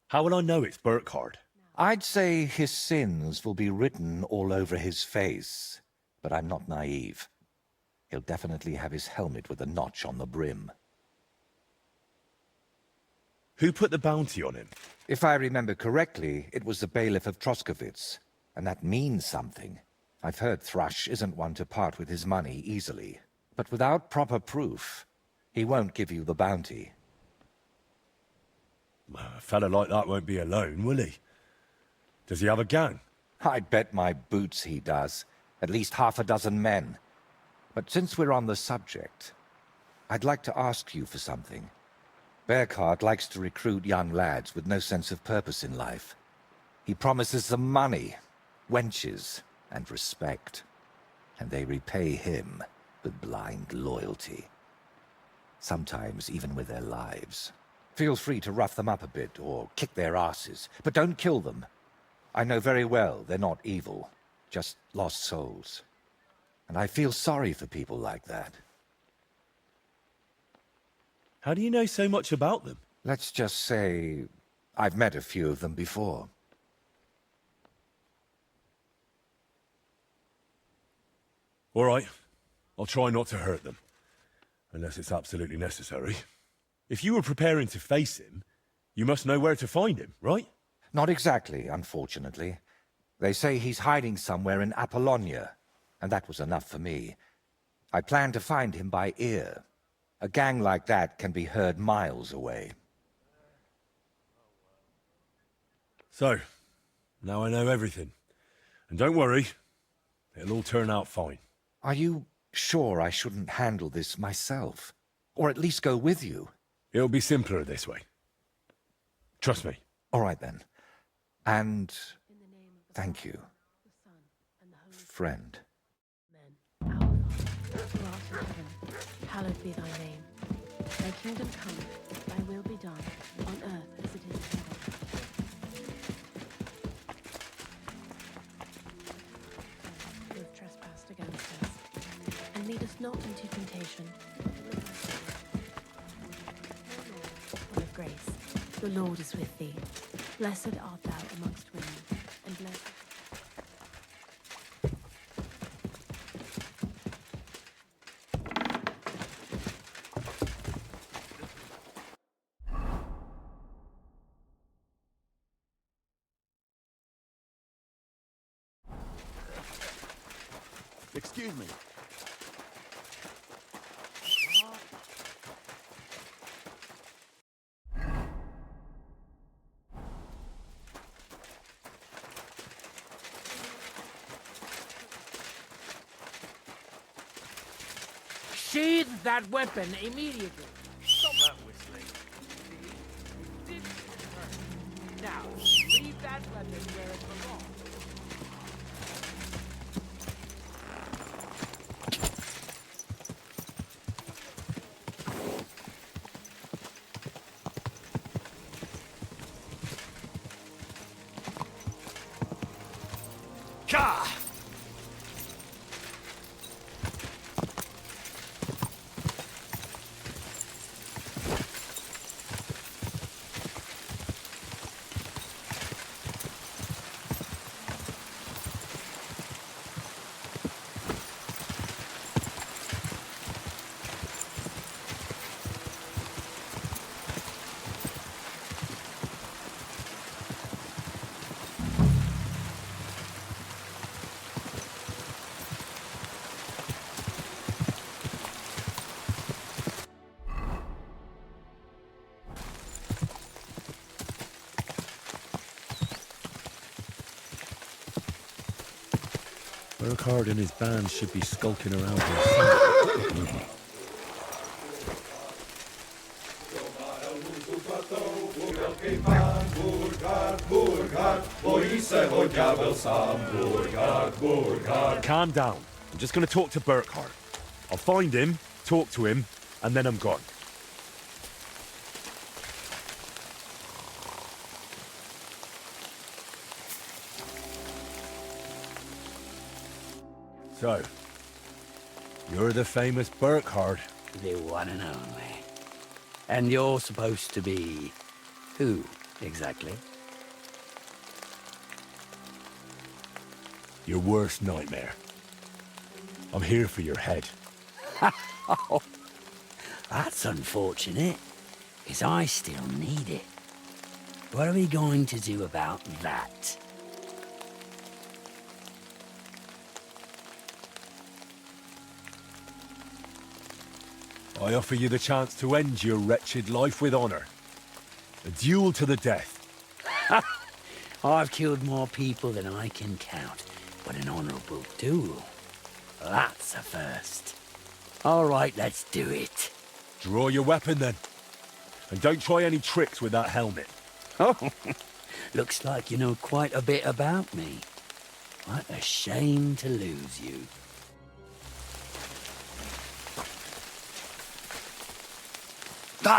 [SPEAKER 3] How will I know it's Burkhard?
[SPEAKER 4] I'd say his sins will be written all over his face, but I'm not naive. He'll definitely have his helmet with a notch on the brim.
[SPEAKER 3] Who put the bounty on him?
[SPEAKER 4] If I remember correctly, it was the bailiff of Troskowitz, and that means something. I've heard Thrush isn't one to part with his money easily, but without proper proof, he won't give you the bounty.
[SPEAKER 3] A fella like that won't be alone, will he? Does he have a gang?
[SPEAKER 4] I'd bet my boots he does. At least half a dozen men. But since we're on the subject, I'd like to ask you for something. Burkhard likes to recruit young lads with no sense of purpose in life. He promises them money, wenches, and respect. And they repay him with blind loyalty. Sometimes even with their lives. Feel free to rough them up a bit or kick their asses, but don't kill them. I know very well they're not evil, just lost souls. And I feel sorry for people like that.
[SPEAKER 3] How do you know so much about them?
[SPEAKER 4] Let's just say I've met a few of them before.
[SPEAKER 3] All right. I'll try not to hurt them. Unless it's absolutely necessary. If you were preparing to face him, you must know where to find him, right?
[SPEAKER 4] Not exactly, unfortunately. They say he's hiding somewhere in Apollonia, and that was enough for me. I plan to find him by ear. A gang like that can be heard miles away.
[SPEAKER 3] So, now I know everything. And don't worry, it'll all turn out fine.
[SPEAKER 4] Are you sure I shouldn't handle this myself? Or at least go with you?
[SPEAKER 3] It'll be simpler this way. Trust me.
[SPEAKER 4] All right then. And thank you, friend.
[SPEAKER 9] Our Father, who art in heaven, hallowed be thy name. Thy kingdom come, thy will be done, on earth as it is in heaven. You have trespassed against us, and lead us not into temptation. Full of grace, the Lord is with thee. Blessed art thou amongst women, and blessed...
[SPEAKER 8] Excuse me.
[SPEAKER 12] Sheathe that weapon immediately.
[SPEAKER 3] Stop that whistling.
[SPEAKER 12] Now, leave that weapon where it belongs.
[SPEAKER 3] Ka! Burkhard and his band should be skulking around here. Calm down. I'm just going to talk to Burkhard. I'll find him, talk to him, and then I'm gone. So, you're the famous Burkhard.
[SPEAKER 13] The one and only. And you're supposed to be... who, exactly?
[SPEAKER 3] Your worst nightmare. I'm here for your head.
[SPEAKER 13] Oh, that's unfortunate, because I still need it. What are we going to do about that?
[SPEAKER 3] I offer you the chance to end your wretched life with honor. A duel to the death.
[SPEAKER 13] I've killed more people than I can count, but an honorable duel, that's a first. All right, let's do it.
[SPEAKER 3] Draw your weapon then. And don't try any tricks with that helmet.
[SPEAKER 13] Oh, looks like you know quite a bit about me. What a shame to lose you.
[SPEAKER 11] He's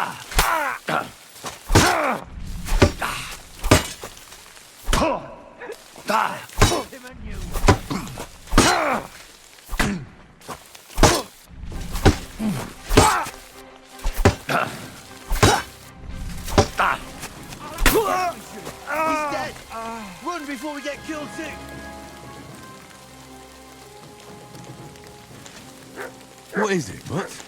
[SPEAKER 11] dead! Run before we get killed too!
[SPEAKER 3] What is it, Mutt?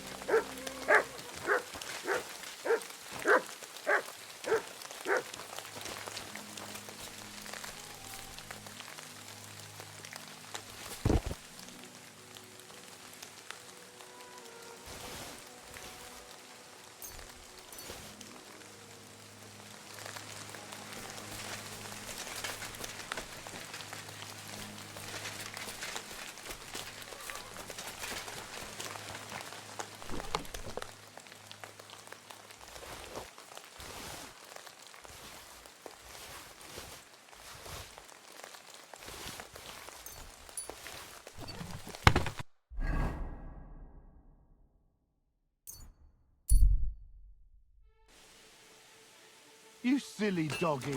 [SPEAKER 8] You silly doggy.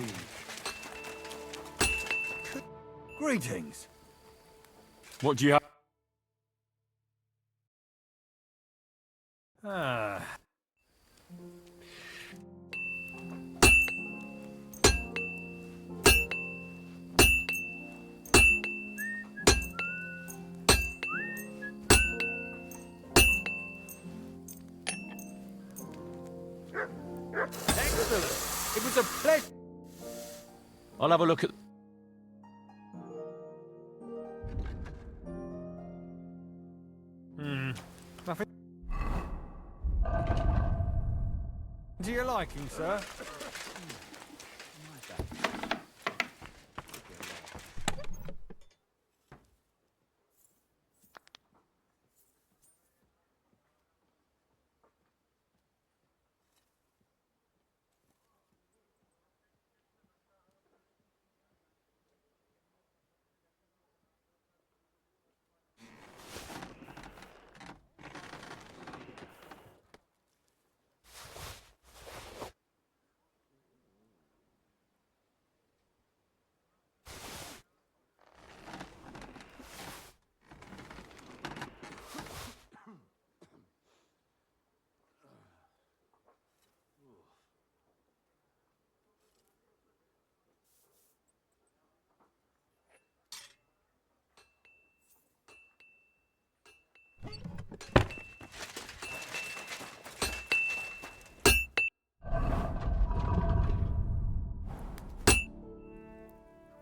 [SPEAKER 2] Greetings.
[SPEAKER 3] What do you have?
[SPEAKER 2] Ah.
[SPEAKER 1] Excellent. It was a pleasure.
[SPEAKER 3] I'll have a look at...
[SPEAKER 2] Nothing. To your liking, sir?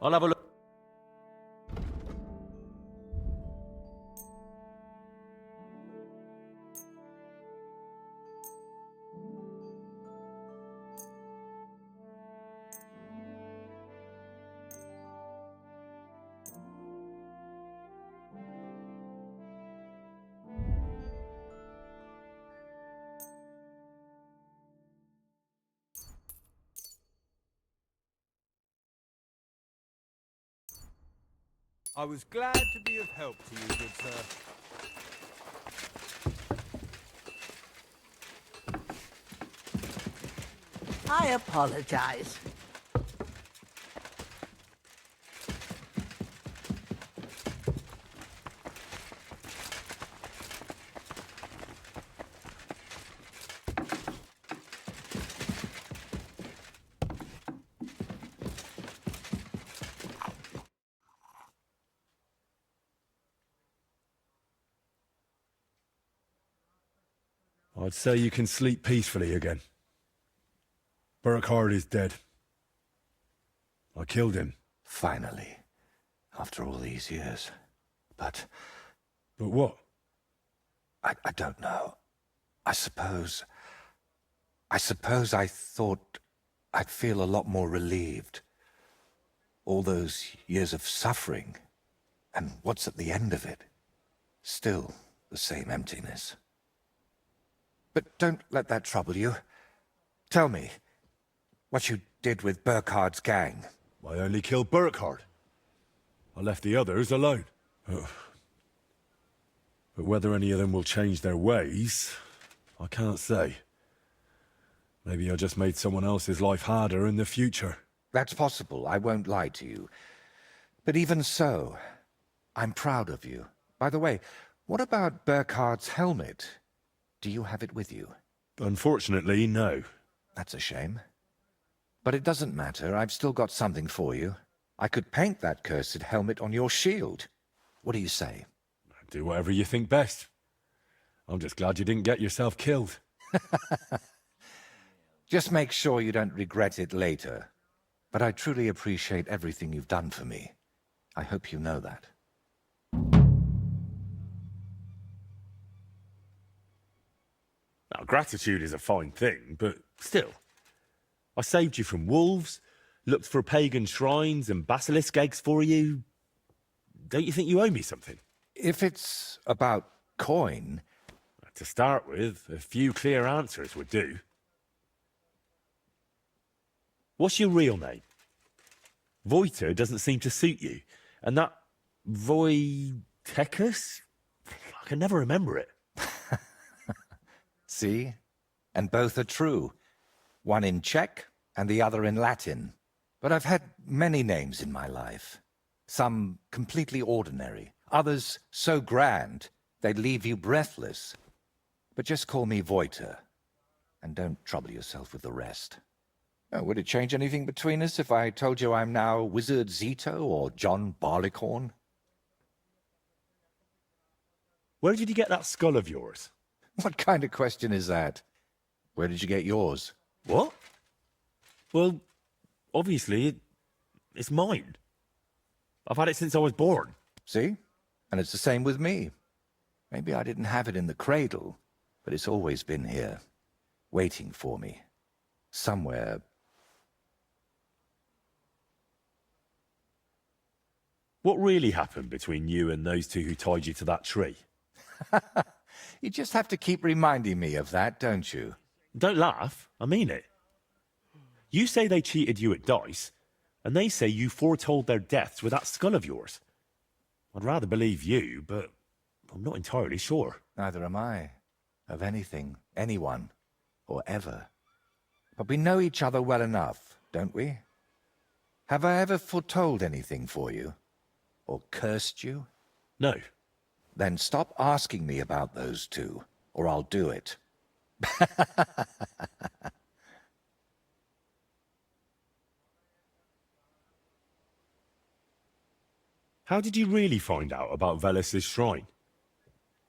[SPEAKER 3] I'll have a look...
[SPEAKER 2] I was glad to be of help to you, good sir.
[SPEAKER 13] I apologize.
[SPEAKER 3] I'd say you can sleep peacefully again. Burkhard is dead. I killed him.
[SPEAKER 4] Finally. After all these years. But
[SPEAKER 3] what?
[SPEAKER 4] I don't know. I suppose I thought I'd feel a lot more relieved. All those years of suffering. And what's at the end of it? Still the same emptiness. But don't let that trouble you. Tell me, what you did with Burkhard's gang.
[SPEAKER 3] I only killed Burkhard. I left the others alone. But whether any of them will change their ways, I can't say. Maybe I just made someone else's life harder in the future.
[SPEAKER 4] That's possible, I won't lie to you. But even so, I'm proud of you. By the way, what about Burkhard's helmet? Do you have it with you?
[SPEAKER 3] Unfortunately, no.
[SPEAKER 4] That's a shame. But it doesn't matter, I've still got something for you. I could paint that cursed helmet on your shield. What do you say?
[SPEAKER 3] Do whatever you think best. I'm just glad you didn't get yourself killed.
[SPEAKER 4] Just make sure you don't regret it later. But I truly appreciate everything you've done for me. I hope you know that.
[SPEAKER 3] Now, gratitude is a fine thing, but still. I saved you from wolves, looked for pagan shrines and basilisk eggs for you. Don't you think you owe me something?
[SPEAKER 4] If it's about coin...
[SPEAKER 3] To start with, a few clear answers would do. What's your real name? Voiter doesn't seem to suit you. And that Voitechus? I can never remember it.
[SPEAKER 4] See? And both are true. One in Czech, and the other in Latin. But I've had many names in my life. Some completely ordinary, others so grand they'd leave you breathless. But just call me Voiter, and don't trouble yourself with the rest. Oh, would it change anything between us if I told you I'm now Wizard Zito or John Barleycorn?
[SPEAKER 3] Where did you get that skull of yours?
[SPEAKER 4] What kind of question is that? Where did you get yours?
[SPEAKER 3] What? Well, obviously, it's mine. I've had it since I was born.
[SPEAKER 4] See? And it's the same with me. Maybe I didn't have it in the cradle, but it's always been here, waiting for me. Somewhere.
[SPEAKER 3] What really happened between you and those two who tied you to that tree?
[SPEAKER 4] You just have to keep reminding me of that, don't you?
[SPEAKER 3] Don't laugh. I mean it. You say they cheated you at dice, and they say you foretold their deaths with that skull of yours. I'd rather believe you, but I'm not entirely sure.
[SPEAKER 4] Neither am I. Of anything, anyone, or ever. But we know each other well enough, don't we? Have I ever foretold anything for you? Or cursed you?
[SPEAKER 3] No.
[SPEAKER 4] Then stop asking me about those two, or I'll do it.
[SPEAKER 3] How did you really find out about Velus's shrine?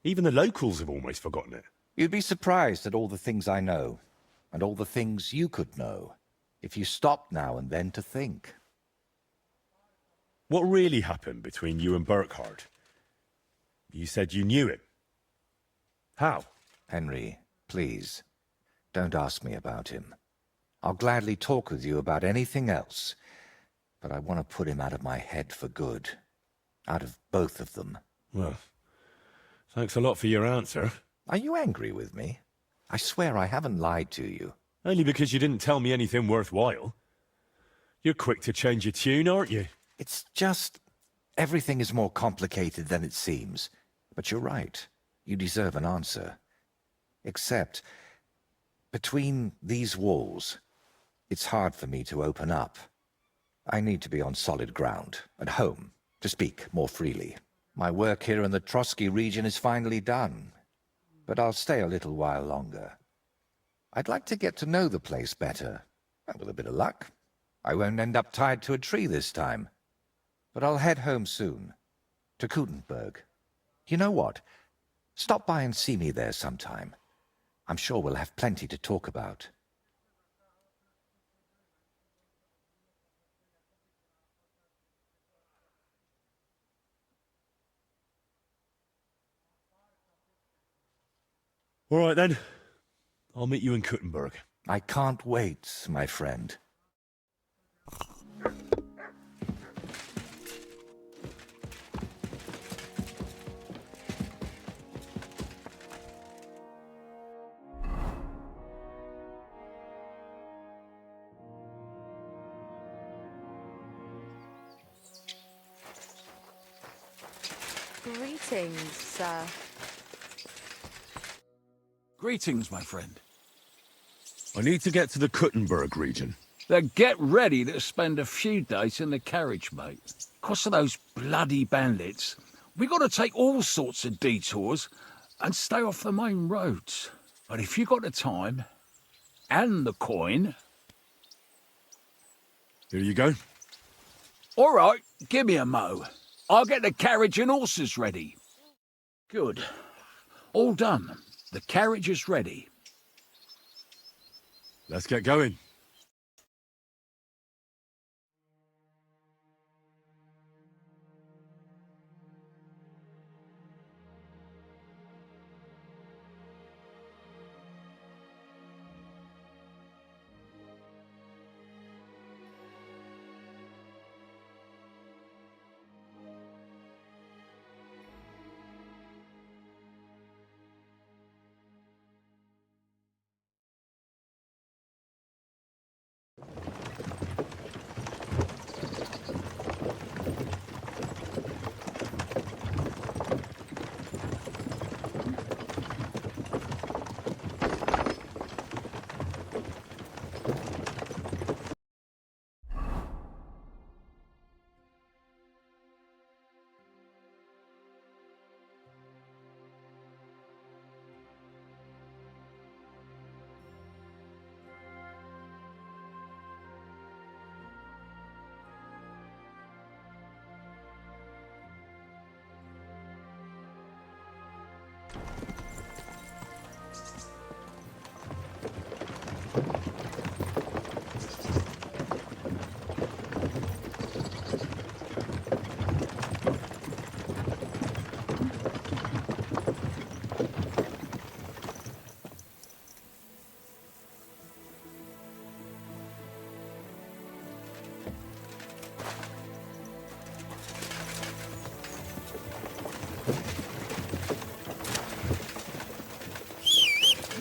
[SPEAKER 3] Even the locals have almost forgotten it.
[SPEAKER 4] You'd be surprised at all the things I know, and all the things you could know, if you stopped now and then to think.
[SPEAKER 3] What really happened between you and Burkhard? You said you knew him. How?
[SPEAKER 4] Henry, please, don't ask me about him. I'll gladly talk with you about anything else, but I want to put him out of my head for good. Out of both of them.
[SPEAKER 3] Well, thanks a lot for your answer.
[SPEAKER 4] Are you angry with me? I swear I haven't lied to you.
[SPEAKER 3] Only because you didn't tell me anything worthwhile. You're quick to change your tune, aren't you?
[SPEAKER 4] It's just... everything is more complicated than it seems. But you're right. You deserve an answer. Except, between these walls, it's hard for me to open up. I need to be on solid ground, at home, to speak more freely. My work here in the Trotsky region is finally done, but I'll stay a little while longer. I'd like to get to know the place better, and with a bit of luck, I won't end up tied to a tree this time. But I'll head home soon, to Kutenberg. You know what? Stop by and see me there sometime. I'm sure we'll have plenty to talk about.
[SPEAKER 3] All right, then. I'll meet you in Kuttenberg.
[SPEAKER 4] I can't wait, my friend.
[SPEAKER 14] Greetings, sir.
[SPEAKER 6] Greetings, my friend.
[SPEAKER 3] I need to get to the Kuttenberg region.
[SPEAKER 6] Then get ready to spend a few days in the carriage, mate. 'Cause of those bloody bandits, we got to take all sorts of detours and stay off the main roads. But if you got the time and the coin...
[SPEAKER 3] Here you go.
[SPEAKER 6] All right, give me a mo. I'll get the carriage and horses ready. Good. All done. The carriage is ready.
[SPEAKER 3] Let's get going.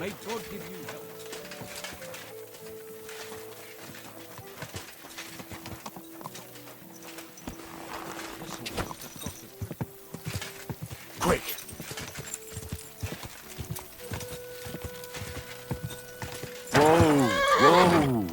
[SPEAKER 6] May God give you help.
[SPEAKER 3] Quick! Whoa! Whoa!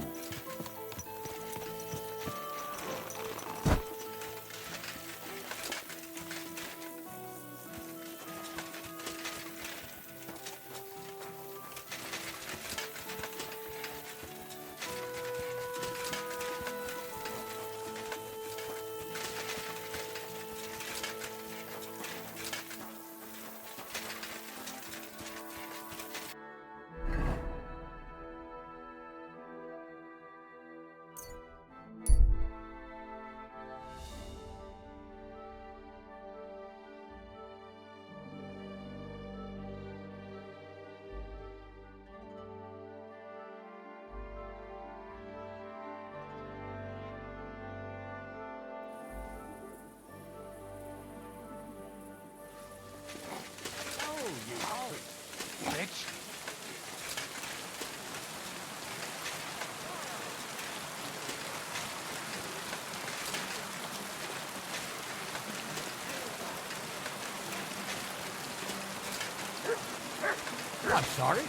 [SPEAKER 4] Bitch.
[SPEAKER 1] I'm sorry.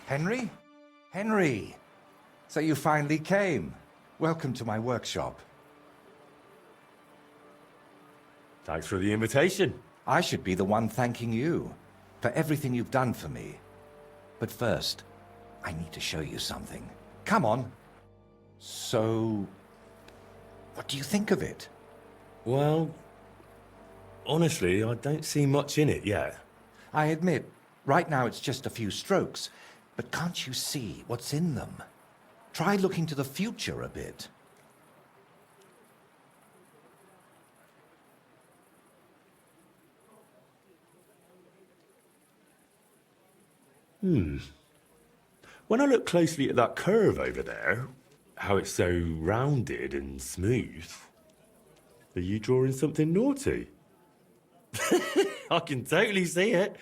[SPEAKER 4] Henry? Henry! So you finally came. Welcome to my workshop.
[SPEAKER 3] Thanks for the invitation.
[SPEAKER 4] I should be the one thanking you for everything you've done for me. But first, I need to show you something. Come on. So, what do you think of it?
[SPEAKER 3] Well, honestly, I don't see much in it yet.
[SPEAKER 4] I admit, right now it's just a few strokes, but can't you see what's in them? Try looking to the future a bit.
[SPEAKER 3] When I look closely at that curve over there, how it's so rounded and smooth, are you drawing something naughty? I can totally see it.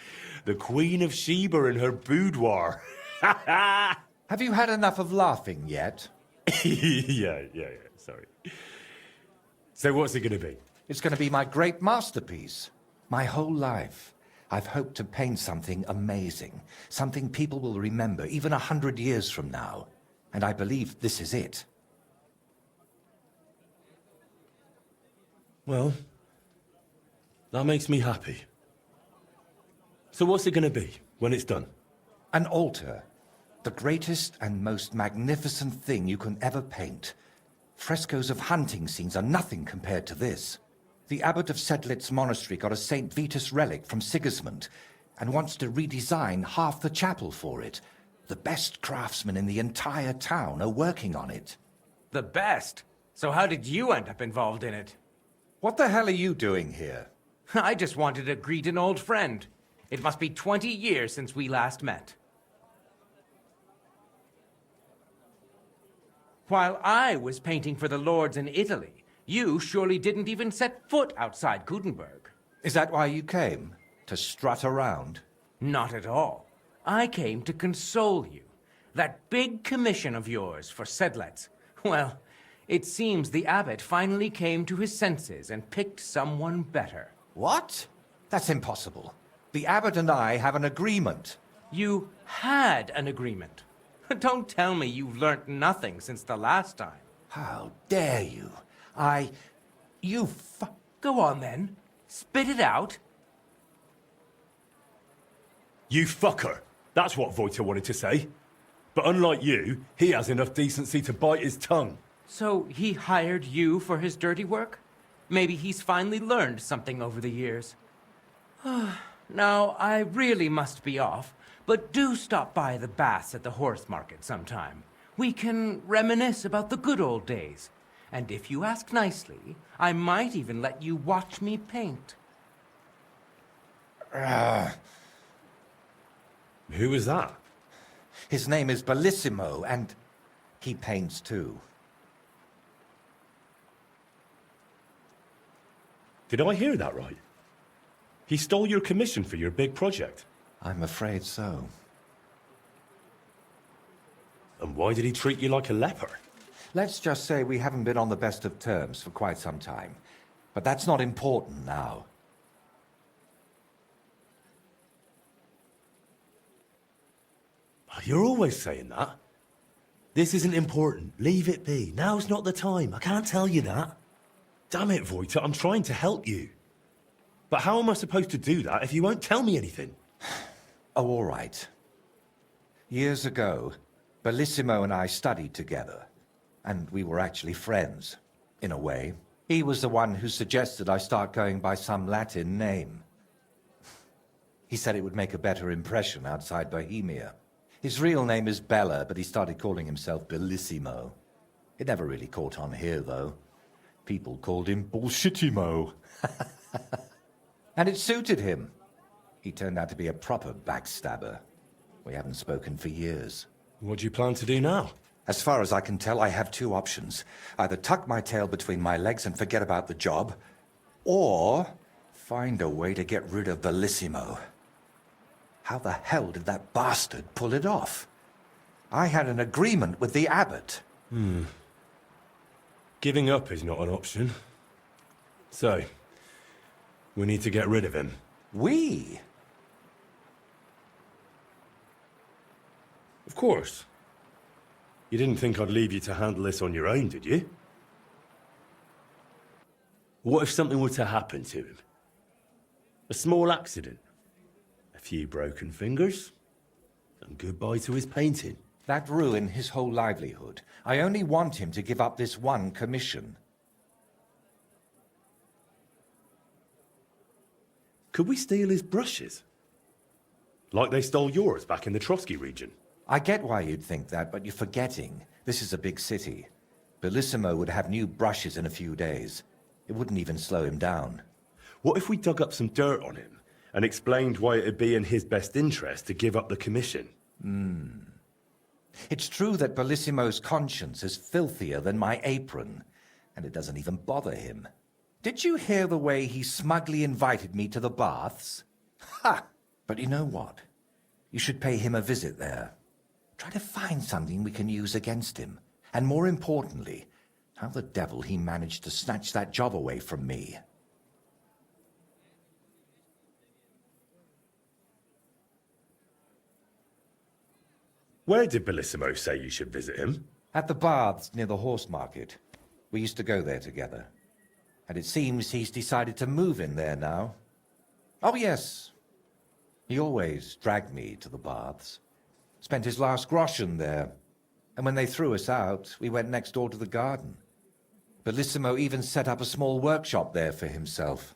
[SPEAKER 3] The Queen of Sheba in her boudoir.
[SPEAKER 4] Have you had enough of laughing yet?
[SPEAKER 3] yeah, sorry. So what's it going to be?
[SPEAKER 4] It's going to be my great masterpiece. My whole life, I've hoped to paint something amazing, something people will remember even 100 years from now. And I believe this is it.
[SPEAKER 3] Well, that makes me happy. So what's it going to be when it's done?
[SPEAKER 4] An altar. The greatest and most magnificent thing you can ever paint. Frescoes of hunting scenes are nothing compared to this. The abbot of Sedlitz Monastery got a St. Vitus relic from Sigismund and wants to redesign half the chapel for it. The best craftsmen in the entire town are working on it.
[SPEAKER 14] The best? So how did you end up involved in it?
[SPEAKER 4] What the hell are you doing here?
[SPEAKER 14] I just wanted to greet an old friend. It must be 20 years since we last met. While I was painting for the lords in Italy, you surely didn't even set foot outside Gutenberg.
[SPEAKER 4] Is that why you came? To strut around?
[SPEAKER 14] Not at all. I came to console you. That big commission of yours for Sedlitz. Well, it seems the abbot finally came to his senses and picked someone better.
[SPEAKER 4] What? That's impossible. The abbot and I have an agreement.
[SPEAKER 14] You had an agreement. Don't tell me you've learnt nothing since the last time.
[SPEAKER 4] How dare you?
[SPEAKER 14] Go on then. Spit it out.
[SPEAKER 3] You fucker. That's what Voiter wanted to say. But unlike you, he has enough decency to bite his tongue.
[SPEAKER 14] So he hired you for his dirty work? Maybe he's finally learned something over the years. Now, I really must be off, but do stop by the baths at the horse market sometime. We can reminisce about the good old days. And if you ask nicely, I might even let you watch me paint.
[SPEAKER 3] Who was that?
[SPEAKER 4] His name is Bellissimo, and he paints too.
[SPEAKER 3] Did I hear that right? He stole your commission for your big project?
[SPEAKER 4] I'm afraid so.
[SPEAKER 3] And why did he treat you like a leper?
[SPEAKER 4] Let's just say we haven't been on the best of terms for quite some time. But that's not important now.
[SPEAKER 3] You're always saying that. This isn't important. Leave it be. Now's not the time. I can't tell you that. Damn it, Voita, I'm trying to help you. But how am I supposed to do that if you won't tell me anything?
[SPEAKER 4] Oh, all right. Years ago, Bellissimo and I studied together. And we were actually friends, in a way. He was the one who suggested I start going by some Latin name. He said it would make a better impression outside Bohemia. His real name is Bella, but he started calling himself Bellissimo. It never really caught on here, though. People called him Bullshitimo. And it suited him. He turned out to be a proper backstabber. We haven't spoken for years.
[SPEAKER 3] What do you plan to do now?
[SPEAKER 4] As far as I can tell, I have two options. Either tuck my tail between my legs and forget about the job, or find a way to get rid of Bellissimo. How the hell did that bastard pull it off? I had an agreement with the abbot.
[SPEAKER 3] Giving up is not an option. So, we need to get rid of him.
[SPEAKER 4] We?
[SPEAKER 3] Of course. You didn't think I'd leave you to handle this on your own, did you? What if something were to happen to him? A small accident? A few broken fingers? And goodbye to his painting?
[SPEAKER 4] That ruined his whole livelihood. I only want him to give up this one commission.
[SPEAKER 3] Could we steal his brushes? Like they stole yours back in the Trotsky region?
[SPEAKER 4] I get why you'd think that, but you're forgetting. This is a big city. Bellissimo would have new brushes in a few days. It wouldn't even slow him down.
[SPEAKER 3] What if we dug up some dirt on him and explained why it'd be in his best interest to give up the commission?
[SPEAKER 4] It's true that Bellissimo's conscience is filthier than my apron, and it doesn't even bother him. Did you hear the way he smugly invited me to the baths? Ha! But you know what? You should pay him a visit there. Try to find something we can use against him. And more importantly, how the devil he managed to snatch that job away from me.
[SPEAKER 3] Where did Bellissimo say you should visit him?
[SPEAKER 4] At the baths near the horse market. We used to go there together. And it seems he's decided to move in there now. Oh, yes. He always dragged me to the baths. Spent his last groschen there. And when they threw us out, we went next door to the garden. Bellissimo even set up a small workshop there for himself.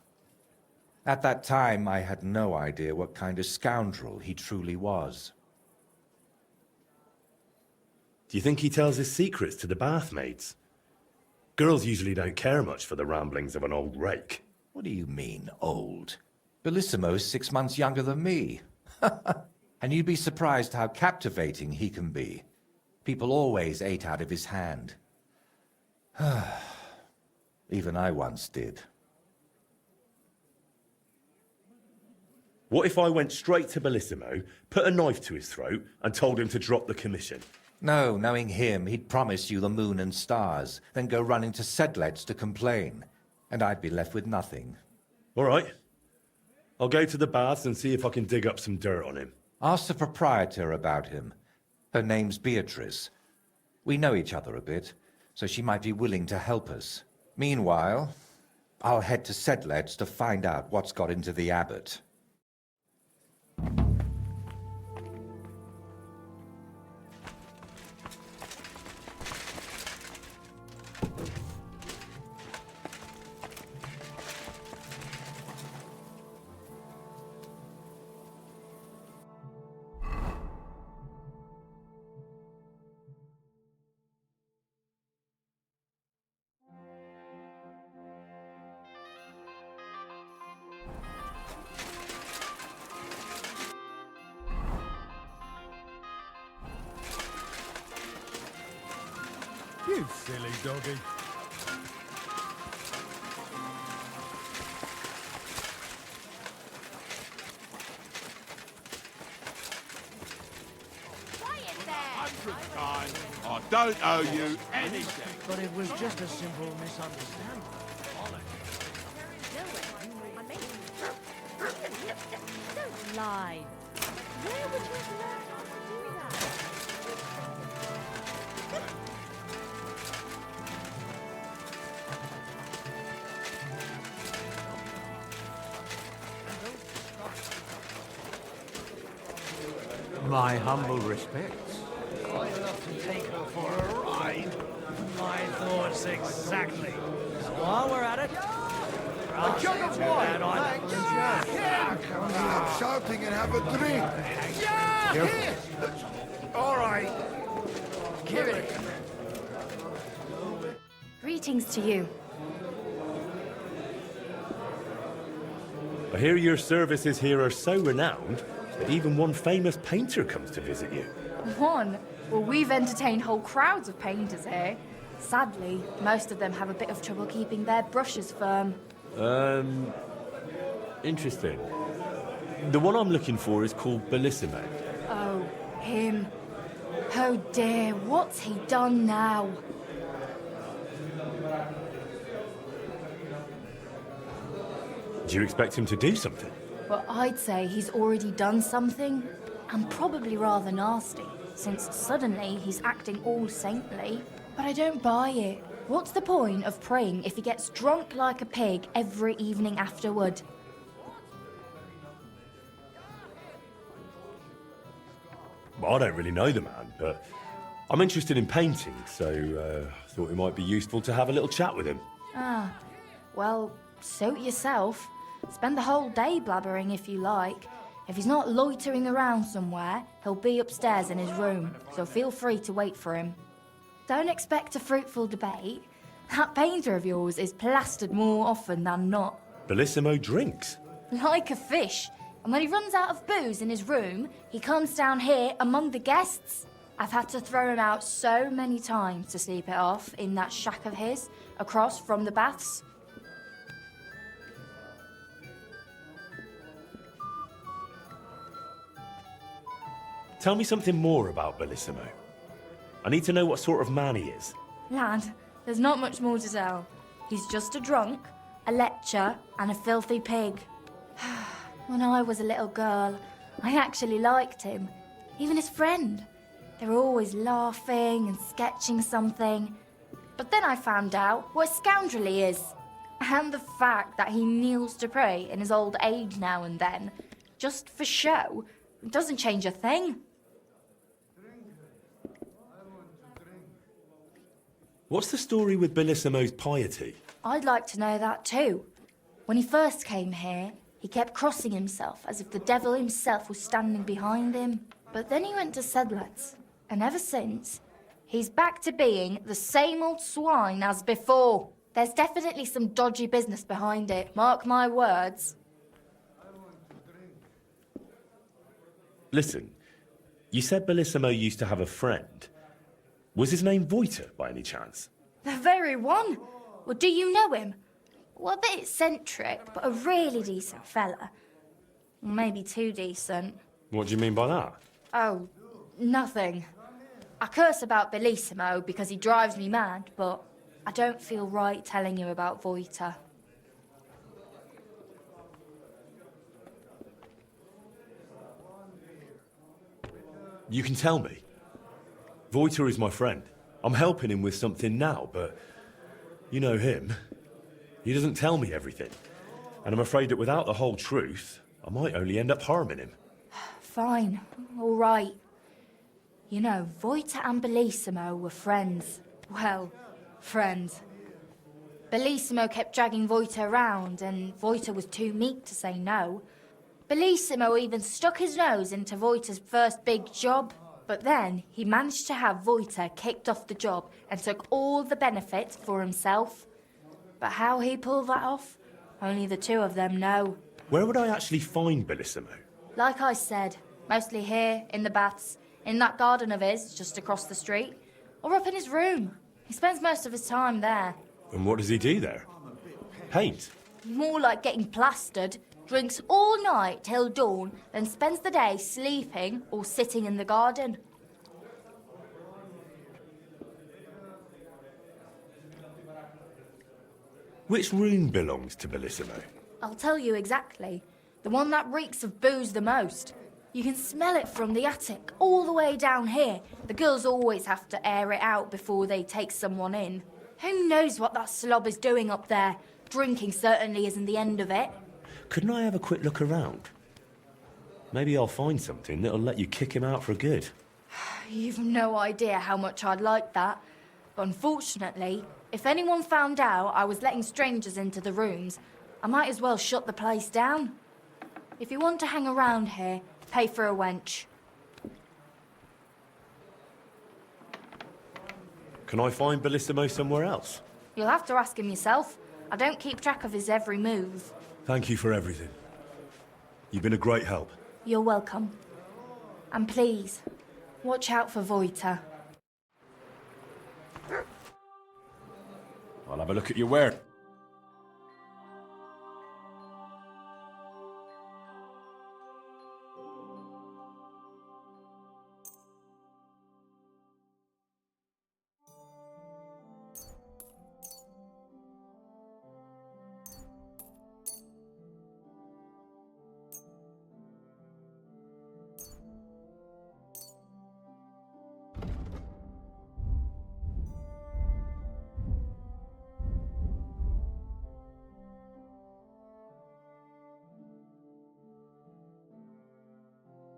[SPEAKER 4] At that time, I had no idea what kind of scoundrel he truly was.
[SPEAKER 3] Do you think he tells his secrets to the bathmaids? Girls usually don't care much for the ramblings of an old rake.
[SPEAKER 4] What do you mean, old? Bellissimo's 6 months younger than me. And you'd be surprised how captivating he can be. People always ate out of his hand. Even I once did.
[SPEAKER 3] What if I went straight to Bellissimo, put a knife to his throat, and told him to drop the commission?
[SPEAKER 4] No, knowing him, he'd promise you the moon and stars, then go running to Sedlets to complain. And I'd be left with nothing.
[SPEAKER 3] All right. I'll go to the baths and see if I can dig up some dirt on him.
[SPEAKER 4] Ask the proprietor about him. Her name's Beatrice. We know each other a bit, so she might be willing to help us. Meanwhile, I'll head to Sedlets to find out what's got into the abbot.
[SPEAKER 3] You silly doggy.
[SPEAKER 8] I don't owe you anything.
[SPEAKER 12] But it was just a simple misunderstanding.
[SPEAKER 9] Don't lie. Where would you have learned how to do that?
[SPEAKER 10] My humble respects.
[SPEAKER 12] Quite enough to take her for a ride. My thoughts exactly. So while we're at it,
[SPEAKER 8] A jug of wine, thanks. Come stop shouting and have a drink.
[SPEAKER 12] all right. Give it.
[SPEAKER 7] Greetings to you.
[SPEAKER 3] I hear your services here are so renowned that even one famous painter comes to visit you.
[SPEAKER 7] One? Well, we've entertained whole crowds of painters here. Sadly, most of them have a bit of trouble keeping their brushes firm.
[SPEAKER 3] Interesting. The one I'm looking for is called Bellissimo.
[SPEAKER 7] Oh, him. Oh dear, what's he done now?
[SPEAKER 3] Do you expect him to do something?
[SPEAKER 7] Well, I'd say he's already done something, and probably rather nasty, since suddenly he's acting all saintly. But I don't buy it. What's the point of praying if he gets drunk like a pig every evening afterward?
[SPEAKER 3] Well, I don't really know the man, but I'm interested in painting, so I thought it might be useful to have a little chat with him.
[SPEAKER 7] Ah, well, suit yourself. Spend the whole day blabbering if you like. If he's not loitering around somewhere, he'll be upstairs in his room, so feel free to wait for him. Don't expect a fruitful debate. That painter of yours is plastered more often than not.
[SPEAKER 3] Bellissimo drinks.
[SPEAKER 7] Like a fish. And when he runs out of booze in his room, he comes down here among the guests. I've had to throw him out so many times to sleep it off in that shack of his, across from the baths.
[SPEAKER 3] Tell me something more about Bellissimo. I need to know what sort of man he is.
[SPEAKER 7] Lad, there's not much more to tell. He's just a drunk, a lecher, and a filthy pig. When I was a little girl, I actually liked him. Even his friend. They were always laughing and sketching something. But then I found out what a scoundrel he is. And the fact that he kneels to pray in his old age now and then, just for show, doesn't change a thing.
[SPEAKER 3] What's the story with Bellissimo's piety?
[SPEAKER 7] I'd like to know that too. When he first came here, he kept crossing himself as if the devil himself was standing behind him. But then he went to Sedlets, and ever since, he's back to being the same old swine as before. There's definitely some dodgy business behind it, mark my words.
[SPEAKER 3] Listen, you said Bellissimo used to have a friend. Was his name Voiter, by any chance?
[SPEAKER 7] The very one. Well, do you know him? Well, a bit eccentric, but a really decent fella. Maybe too decent.
[SPEAKER 3] What do you mean by that?
[SPEAKER 7] Oh, nothing. I curse about Bellissimo because he drives me mad, but I don't feel right telling you about Voiter.
[SPEAKER 3] You can tell me. Voiter is my friend. I'm helping him with something now, but you know him. He doesn't tell me everything. And I'm afraid that without the whole truth, I might only end up harming him.
[SPEAKER 7] Fine, all right. You know, Voiter and Bellissimo were friends. Well, friends. Bellissimo kept dragging Voiter around, and Voiter was too meek to say no. Bellissimo even stuck his nose into Voiter's first big job. But then he managed to have Voiter kicked off the job and took all the benefits for himself. But how he pulled that off, only the two of them know.
[SPEAKER 3] Where would I actually find Bellissimo?
[SPEAKER 7] Like I said, mostly here, in the baths, in that garden of his, just across the street, or up in his room. He spends most of his time there.
[SPEAKER 3] And what does he do there? Paint?
[SPEAKER 7] More like getting plastered. Drinks all night till dawn, then spends the day sleeping or sitting in the garden.
[SPEAKER 3] Which room belongs to Bellissimo?
[SPEAKER 7] I'll tell you exactly. The one that reeks of booze the most. You can smell it from the attic all the way down here. The girls always have to air it out before they take someone in. Who knows what that slob is doing up there? Drinking certainly isn't the end of it.
[SPEAKER 3] Couldn't I have a quick look around? Maybe I'll find something that'll let you kick him out for good.
[SPEAKER 7] You've no idea how much I'd like that. But unfortunately, if anyone found out I was letting strangers into the rooms, I might as well shut the place down. If you want to hang around here, pay for a wench.
[SPEAKER 3] Can I find Bellissimo somewhere else?
[SPEAKER 7] You'll have to ask him yourself. I don't keep track of his every move.
[SPEAKER 3] Thank you for everything. You've been a great help.
[SPEAKER 7] You're welcome. And please, watch out for Voita.
[SPEAKER 3] I'll have a look at your wear.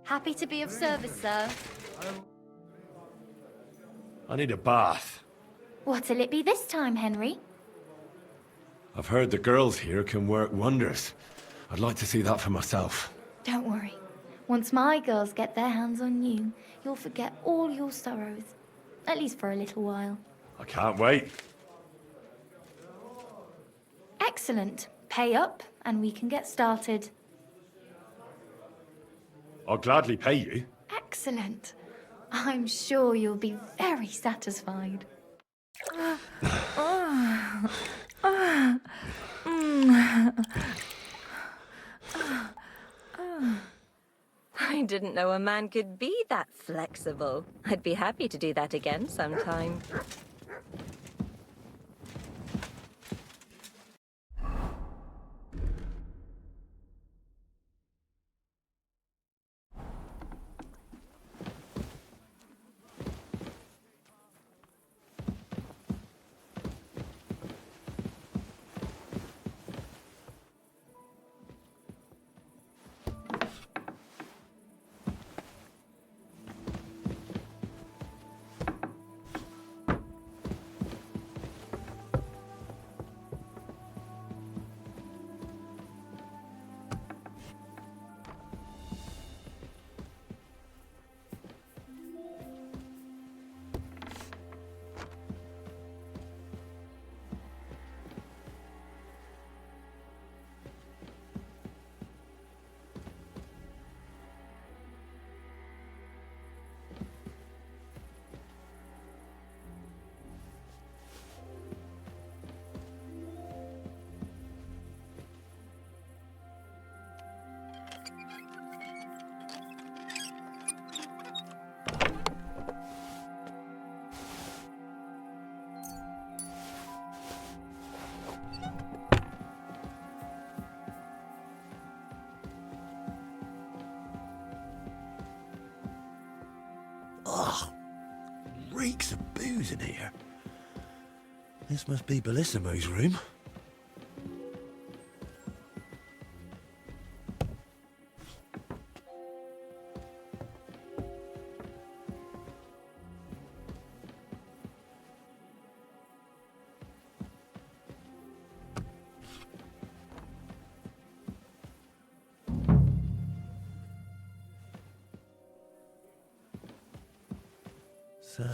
[SPEAKER 7] Happy to be of service, sir.
[SPEAKER 3] I need a bath.
[SPEAKER 7] What'll it be this time, Henry?
[SPEAKER 3] I've heard the girls here can work wonders. I'd like to see that for myself.
[SPEAKER 7] Don't worry. Once my girls get their hands on you, you'll forget all your sorrows. At least for a little while.
[SPEAKER 3] I can't wait.
[SPEAKER 7] Excellent. Pay up, and we can get started.
[SPEAKER 3] I'll gladly pay you.
[SPEAKER 7] Excellent. I'm sure you'll be very satisfied.
[SPEAKER 5] I didn't know a man could be that flexible. I'd be happy to do that again sometime.
[SPEAKER 3] Ugh. Reeks of booze in here. This must be Bellissimo's room. So,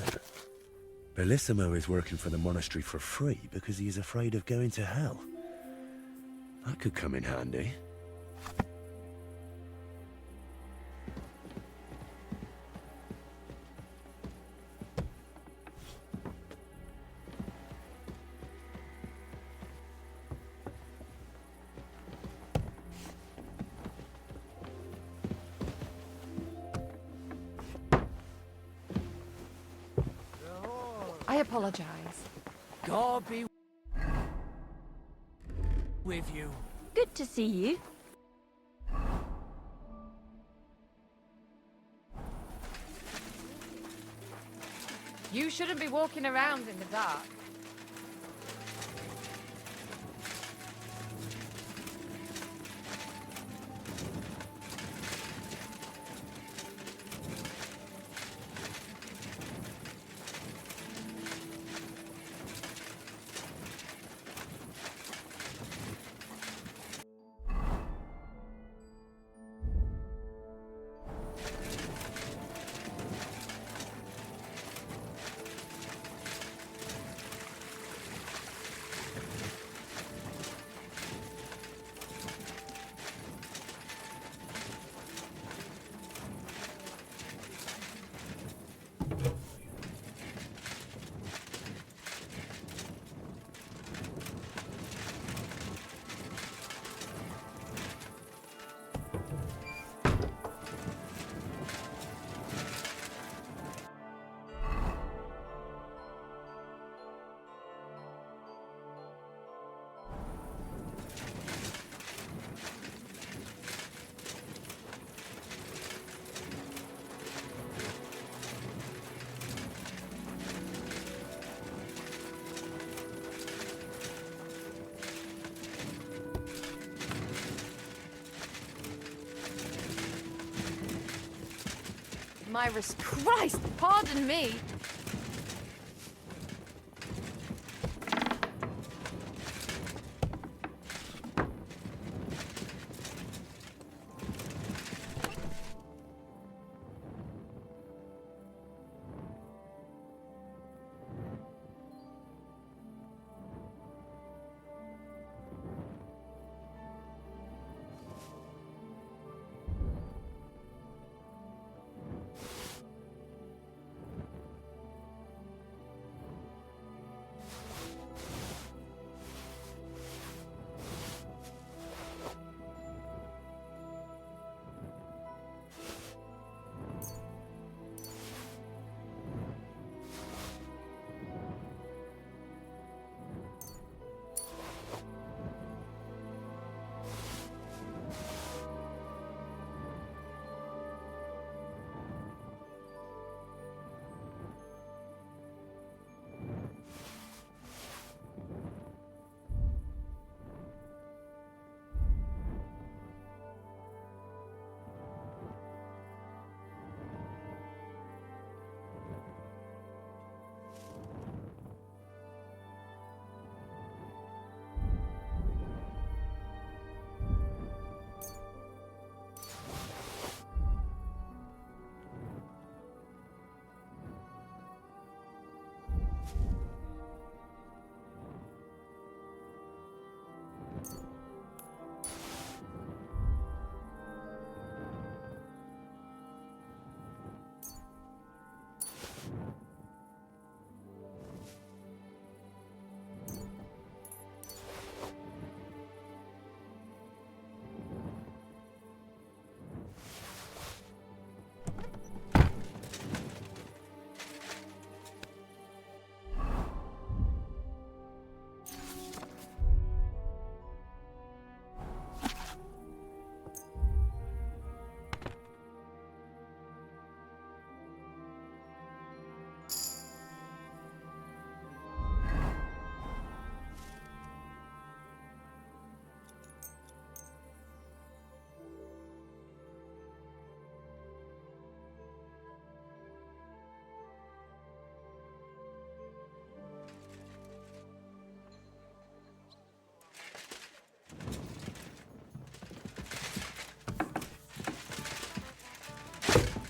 [SPEAKER 3] Bellissimo is working for the monastery for free because he is afraid of going to hell. That could come in handy.
[SPEAKER 15] I apologize.
[SPEAKER 13] God be with you.
[SPEAKER 5] Good to see you.
[SPEAKER 15] You shouldn't be walking around in the dark. Myris, Christ, pardon me.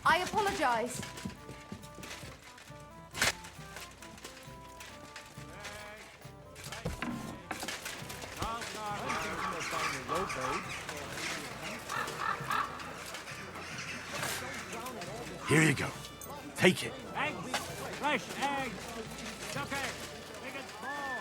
[SPEAKER 15] I apologize.
[SPEAKER 8] Here you go. Take it.
[SPEAKER 12] Eggs! Fresh eggs! Chuck eggs! Big and small!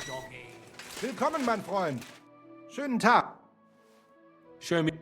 [SPEAKER 12] doggy.
[SPEAKER 10] Willkommen, mein Freund. Schönen Tag.
[SPEAKER 3] Show me.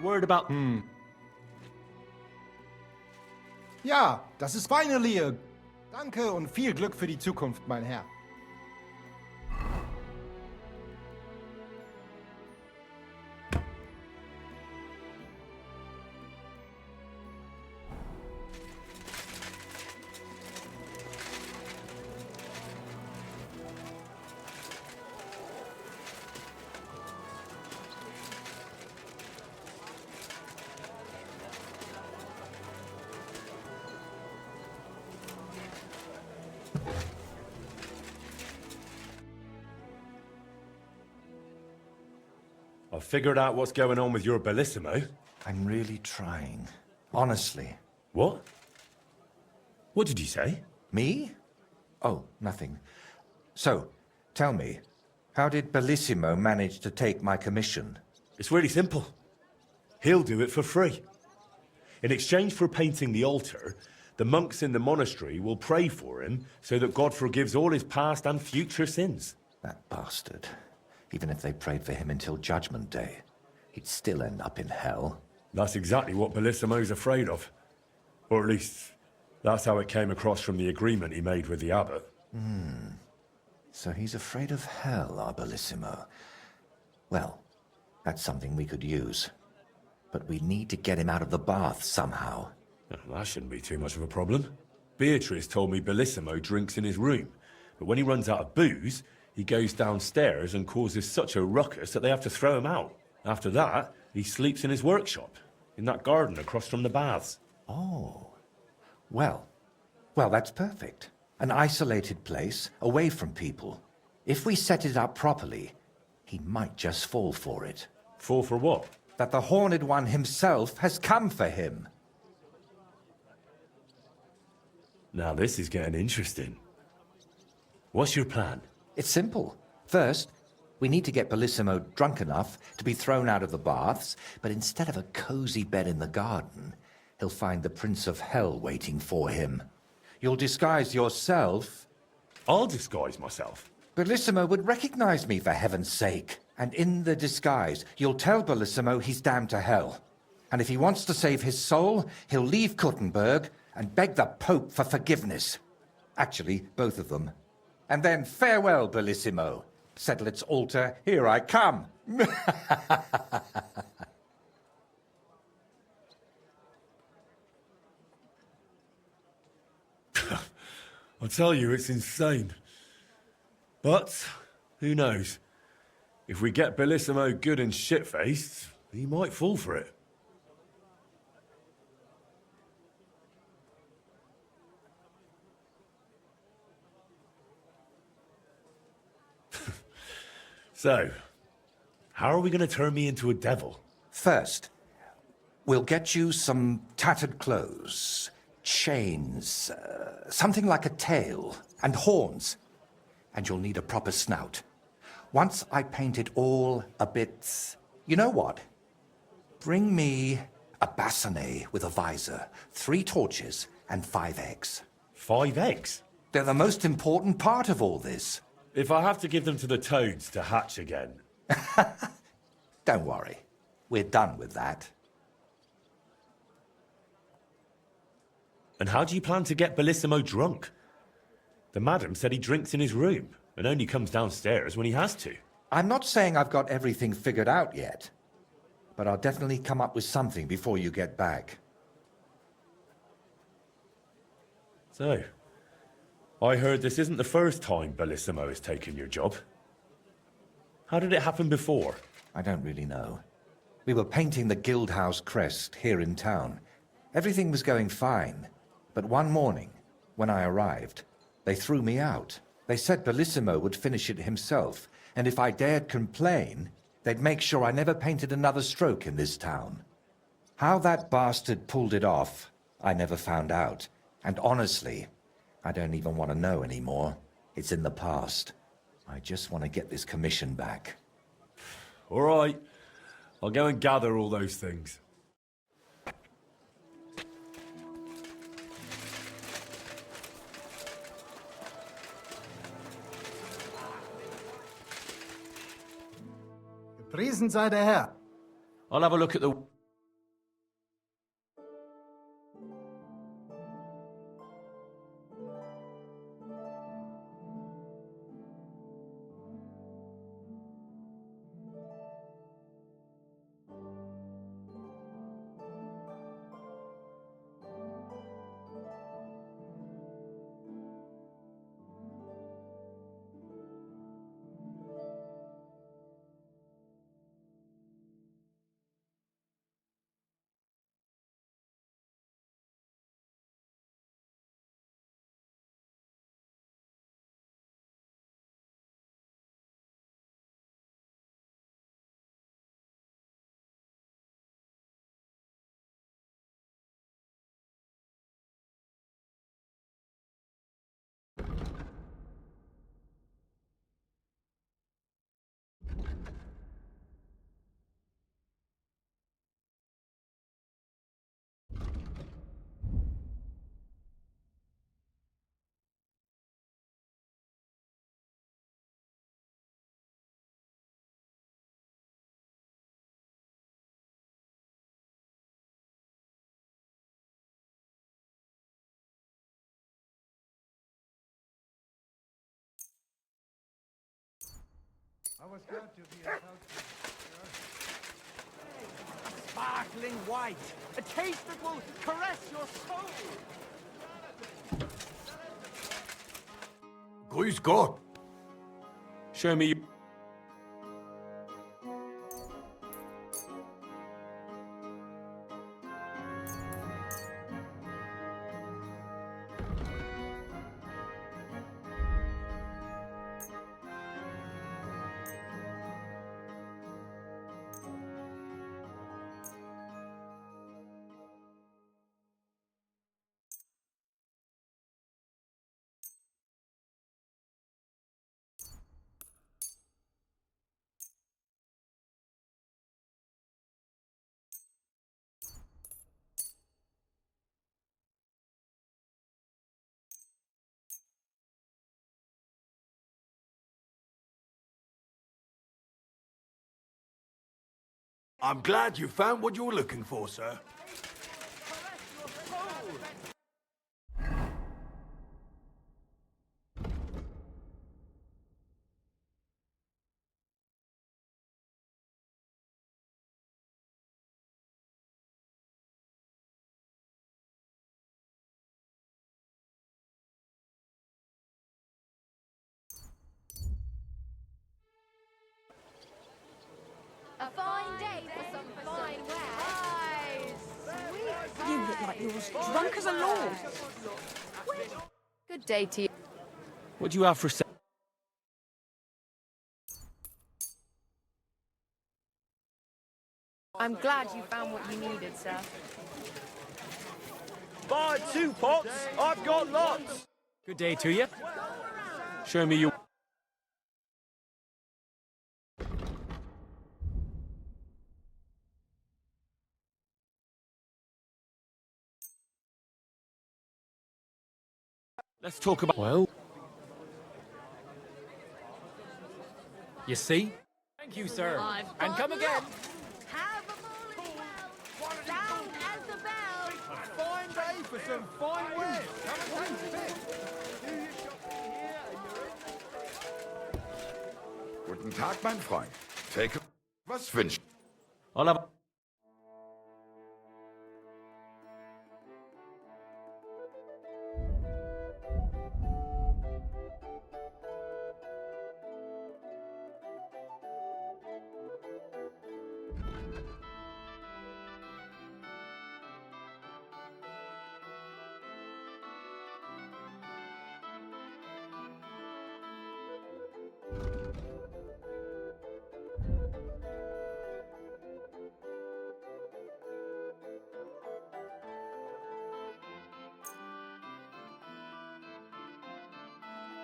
[SPEAKER 2] Word about...
[SPEAKER 10] Ja, das ist finally. Danke und viel Glück für die Zukunft, mein Herr.
[SPEAKER 3] I've figured out what's going on with your Bellissimo.
[SPEAKER 4] I'm really trying. Honestly.
[SPEAKER 3] What? What did you say?
[SPEAKER 4] Me? Oh, nothing. So, tell me, how did Bellissimo manage to take my commission?
[SPEAKER 3] It's really simple. He'll do it for free. In exchange for painting the altar, the monks in the monastery will pray for him so that God forgives all his past and future sins.
[SPEAKER 4] That bastard. Even if they prayed for him until Judgment Day, he'd still end up in hell.
[SPEAKER 3] That's exactly what Bellissimo's afraid of. Or at least, that's how it came across from the agreement he made with the abbot.
[SPEAKER 4] So he's afraid of hell, our Bellissimo. Well, that's something we could use. But we need to get him out of the bath somehow.
[SPEAKER 3] Well, that shouldn't be too much of a problem. Beatrice told me Bellissimo drinks in his room, but when he runs out of booze, he goes downstairs and causes such a ruckus that they have to throw him out. After that, he sleeps in his workshop, in that garden across from the baths.
[SPEAKER 4] Oh. Well, that's perfect. An isolated place, away from people. If we set it up properly, he might just fall for it.
[SPEAKER 3] Fall for what?
[SPEAKER 4] That the Horned One himself has come for him.
[SPEAKER 3] Now this is getting interesting. What's your plan?
[SPEAKER 4] It's simple. First, we need to get Bellissimo drunk enough to be thrown out of the baths, but instead of a cozy bed in the garden, he'll find the Prince of Hell waiting for him. You'll disguise yourself.
[SPEAKER 3] I'll disguise myself.
[SPEAKER 4] Bellissimo would recognize me, for heaven's sake. And in the disguise, you'll tell Bellissimo he's damned to hell. And if he wants to save his soul, he'll leave Kuttenberg and beg the Pope for forgiveness. Actually, both of them. And then farewell, Bellissimo. Settle its altar, here I come.
[SPEAKER 3] I tell you, it's insane. But, who knows? If we get Bellissimo good and shit-faced, he might fall for it. So, how are we going to turn me into a devil?
[SPEAKER 4] First, we'll get you some tattered clothes, chains, something like a tail, and horns. And you'll need a proper snout. Once I paint it all a bit... You know what? Bring me a bassinet with a visor, 3 torches, and 5 eggs.
[SPEAKER 3] 5 eggs?
[SPEAKER 4] They're the most important part of all this.
[SPEAKER 3] If I have to give them to the toads to hatch again...
[SPEAKER 4] Don't worry. We're done with that.
[SPEAKER 3] And how do you plan to get Bellissimo drunk? The madam said he drinks in his room and only comes downstairs when he has to.
[SPEAKER 4] I'm not saying I've got everything figured out yet, but I'll definitely come up with something before you get back.
[SPEAKER 3] So, I heard this isn't the first time Bellissimo has taken your job. How did it happen before?
[SPEAKER 4] I don't really know. We were painting the Guildhouse crest here in town. Everything was going fine, but one morning, when I arrived, they threw me out. They said Bellissimo would finish it himself, and if I dared complain, they'd make sure I never painted another stroke in this town. How that bastard pulled it off, I never found out. And honestly, I don't even want to know anymore. It's in the past. I just want to get this commission back.
[SPEAKER 3] All right. I'll go and gather all those things.
[SPEAKER 16] Gepriesen sei der Herr.
[SPEAKER 3] I'll have a look at the...
[SPEAKER 12] I was glad to be of help to you,
[SPEAKER 2] Sparkling white, a taste that will caress your soul.
[SPEAKER 8] Grüß Gott.
[SPEAKER 3] Show me...
[SPEAKER 8] I'm glad you found what you were looking for, sir.
[SPEAKER 15] A fine day for some fine wear.
[SPEAKER 5] You look like you're as drunk as a lord.
[SPEAKER 15] Good day to you.
[SPEAKER 3] What do you have for...
[SPEAKER 15] I'm glad you found what you needed, sir.
[SPEAKER 2] Buy 2 pots, I've got lots.
[SPEAKER 1] Good day to you.
[SPEAKER 3] Show me your... Let's talk about...
[SPEAKER 1] Well... You see? Thank you, sir. And come again.
[SPEAKER 15] Have a bowling well. Down as the bell.
[SPEAKER 2] A fine day for some fine wares. Come and take a bit. Do your shopping here and you're...
[SPEAKER 16] Guten Tag, mein Freund. Take was wünsch.
[SPEAKER 14] Hola.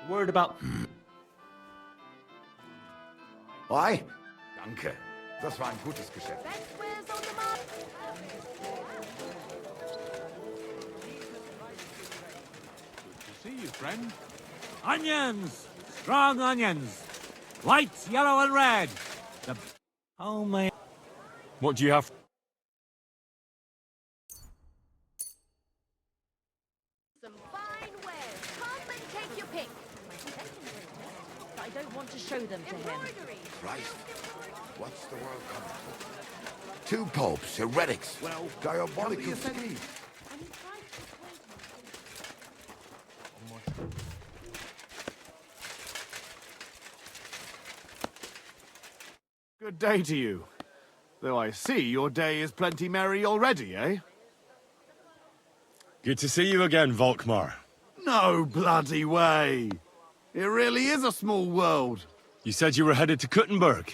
[SPEAKER 14] Word about...
[SPEAKER 16] Oi? Danke. Das war ein gutes Geschäft.
[SPEAKER 2] See you, friend.
[SPEAKER 12] Onions! Strong onions! White, yellow, and red! Oh, man.
[SPEAKER 3] What do you have?
[SPEAKER 15] Some fine wares. Come and take your pick. But I don't want to show them to him.
[SPEAKER 16] Christ. What's the world coming to? Two popes, heretics, diabolical schemes.
[SPEAKER 8] Good day to you. Though I see your day is plenty merry already, eh?
[SPEAKER 3] Good to see you again, Volkmar.
[SPEAKER 8] No bloody way. It really is a small world.
[SPEAKER 3] You said you were headed to Kuttenberg,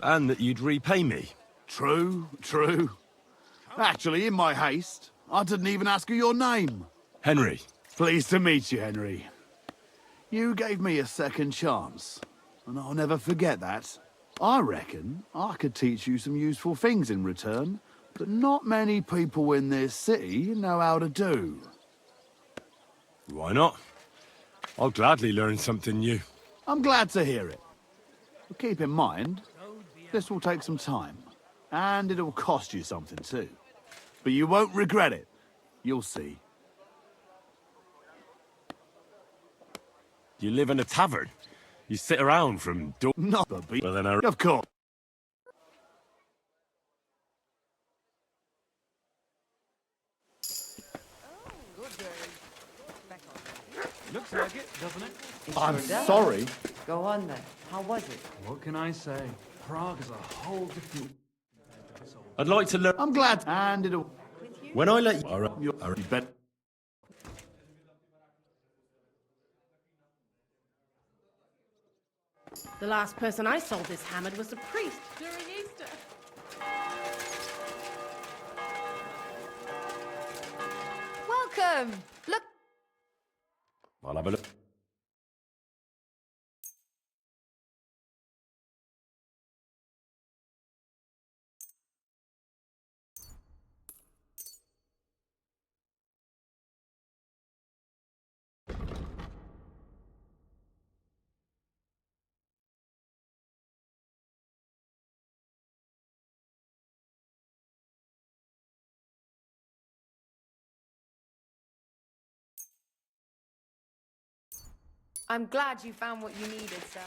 [SPEAKER 3] and that you'd repay me.
[SPEAKER 8] True, true. Actually, in my haste, I didn't even ask you your name.
[SPEAKER 3] Henry.
[SPEAKER 8] Pleased to meet you, Henry. You gave me a second chance, and I'll never forget that. I reckon I could teach you some useful things in return that not many people in this city know how to do.
[SPEAKER 3] Why not? I'll gladly learn something new.
[SPEAKER 8] I'm glad to hear it. But keep in mind, this will take some time, and it'll cost you something too. But you won't regret it. You'll see.
[SPEAKER 3] You live in a tavern? You sit around from door...
[SPEAKER 8] Not the beat.
[SPEAKER 3] Well, then I...
[SPEAKER 8] Of course.
[SPEAKER 2] Looks like it, doesn't it?
[SPEAKER 8] I'm sorry.
[SPEAKER 17] Go on then. How was it?
[SPEAKER 2] What can I say? Prague is a whole different...
[SPEAKER 3] I'd like to learn...
[SPEAKER 8] I'm glad. And it'll...
[SPEAKER 3] When I let you...
[SPEAKER 8] You bet.
[SPEAKER 9] The last person I saw this hammered was a priest during Easter.
[SPEAKER 15] Welcome. Look.
[SPEAKER 3] I'll have a look.
[SPEAKER 15] I'm glad you found what you needed, sir.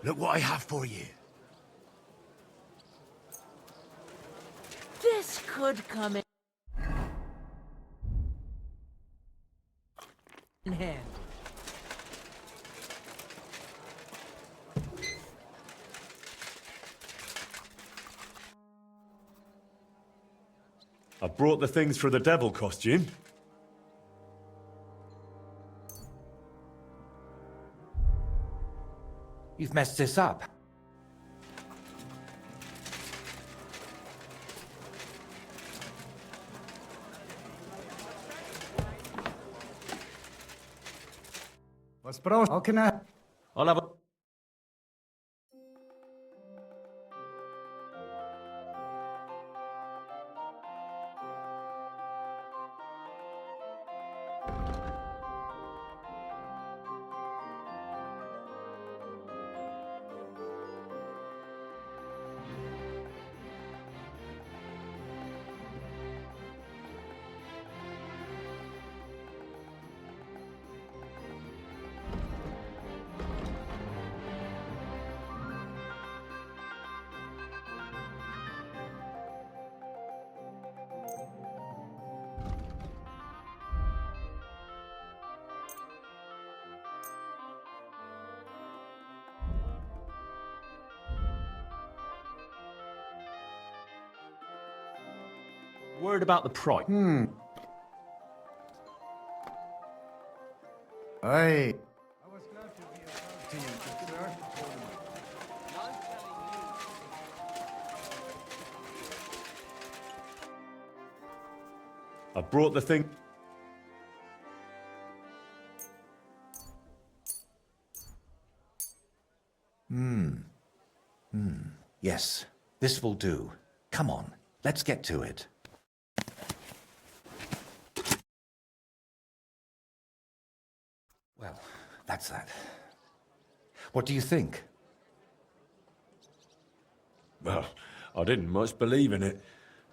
[SPEAKER 16] Look what I have for you.
[SPEAKER 9] This could come in handy.
[SPEAKER 3] I brought the things for the devil costume.
[SPEAKER 4] You've messed this up.
[SPEAKER 18] How can I?
[SPEAKER 3] I'll have a... Word about the price.
[SPEAKER 18] Aye.
[SPEAKER 3] I brought the thing...
[SPEAKER 4] Yes, this will do. Come on, let's get to it. Well, that's that. What do you think?
[SPEAKER 3] Well, I didn't much believe in it,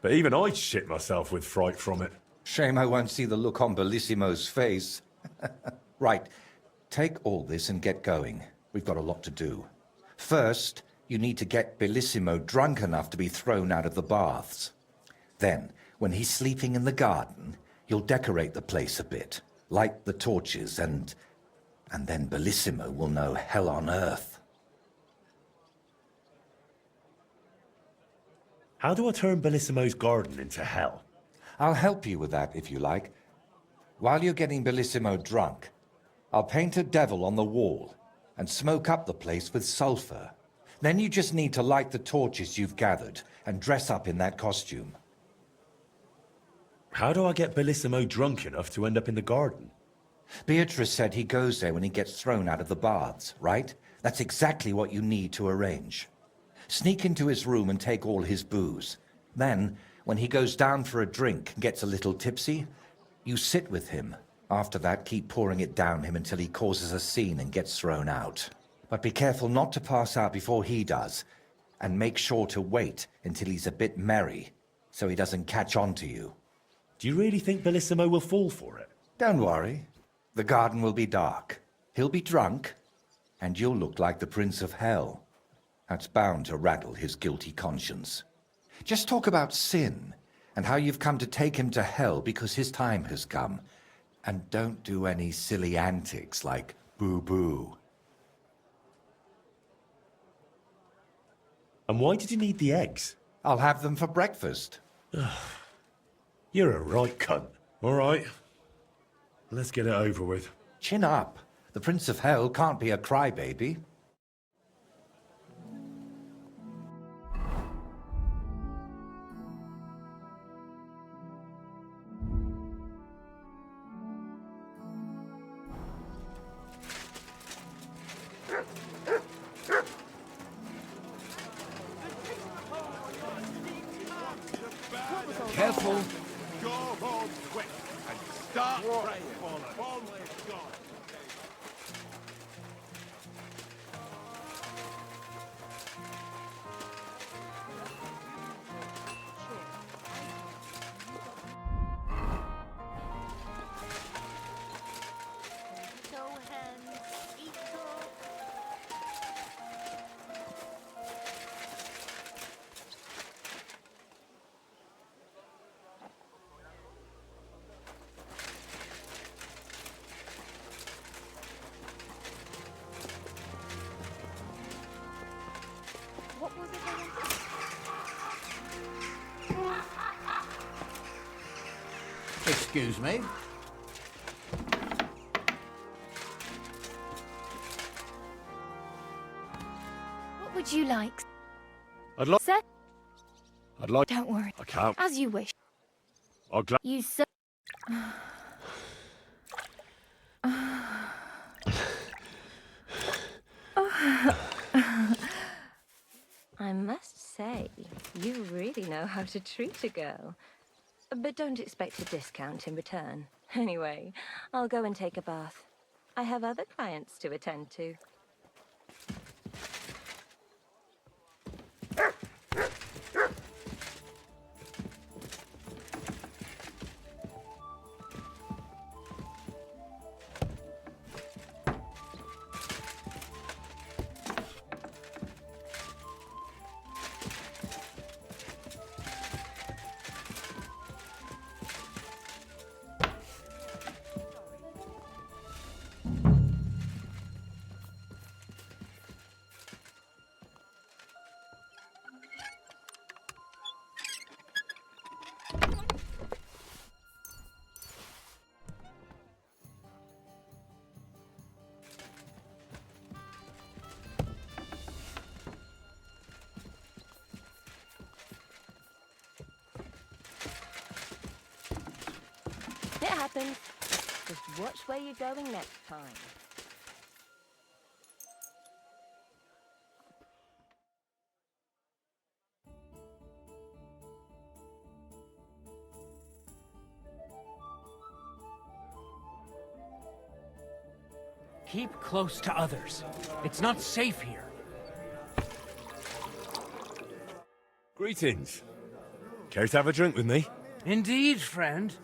[SPEAKER 3] but even I'd shit myself with fright from it.
[SPEAKER 4] Shame I won't see the look on Bellissimo's face. Right, take all this and get going. We've got a lot to do. First, you need to get Bellissimo drunk enough to be thrown out of the baths. Then, when he's sleeping in the garden, you'll decorate the place a bit, light the torches, and then Bellissimo will know hell on earth.
[SPEAKER 3] How do I turn Bellissimo's garden into hell?
[SPEAKER 4] I'll help you with that, if you like. While you're getting Bellissimo drunk, I'll paint a devil on the wall and smoke up the place with sulfur. Then you just need to light the torches you've gathered and dress up in that costume.
[SPEAKER 3] How do I get Bellissimo drunk enough to end up in the garden?
[SPEAKER 4] Beatrice said he goes there when he gets thrown out of the baths, right? That's exactly what you need to arrange. Sneak into his room and take all his booze. Then, when he goes down for a drink and gets a little tipsy, you sit with him. After that, keep pouring it down him until he causes a scene and gets thrown out. But be careful not to pass out before he does, and make sure to wait until he's a bit merry, so he doesn't catch on to you.
[SPEAKER 3] Do you really think Bellissimo will fall for it?
[SPEAKER 4] Don't worry. The garden will be dark. He'll be drunk, and you'll look like the Prince of Hell. That's bound to rattle his guilty conscience. Just talk about sin, and how you've come to take him to hell because his time has come. And don't do any silly antics like boo-boo.
[SPEAKER 3] And why did you need the eggs?
[SPEAKER 4] I'll have them for breakfast.
[SPEAKER 3] You're a right cunt. All right. Let's get it over with.
[SPEAKER 4] Chin up. The Prince of Hell can't be a crybaby.
[SPEAKER 2] Careful.
[SPEAKER 16] Go home quick and start praying. Only God.
[SPEAKER 12] Excuse me.
[SPEAKER 7] What would you like?
[SPEAKER 3] I'd like.
[SPEAKER 7] Sir?
[SPEAKER 3] I'd like.
[SPEAKER 7] Don't worry.
[SPEAKER 3] I can't.
[SPEAKER 7] As you wish.
[SPEAKER 3] I'll gla-
[SPEAKER 7] You sir.
[SPEAKER 5] I must say, you really know how to treat a girl. But don't expect a discount in return. Anyway, I'll go and take a bath. I have other clients to attend to. It happens. Just watch where you're going next time.
[SPEAKER 14] Keep close to others. It's not safe here.
[SPEAKER 3] Greetings. Care to have a drink with me?
[SPEAKER 14] Indeed, friend.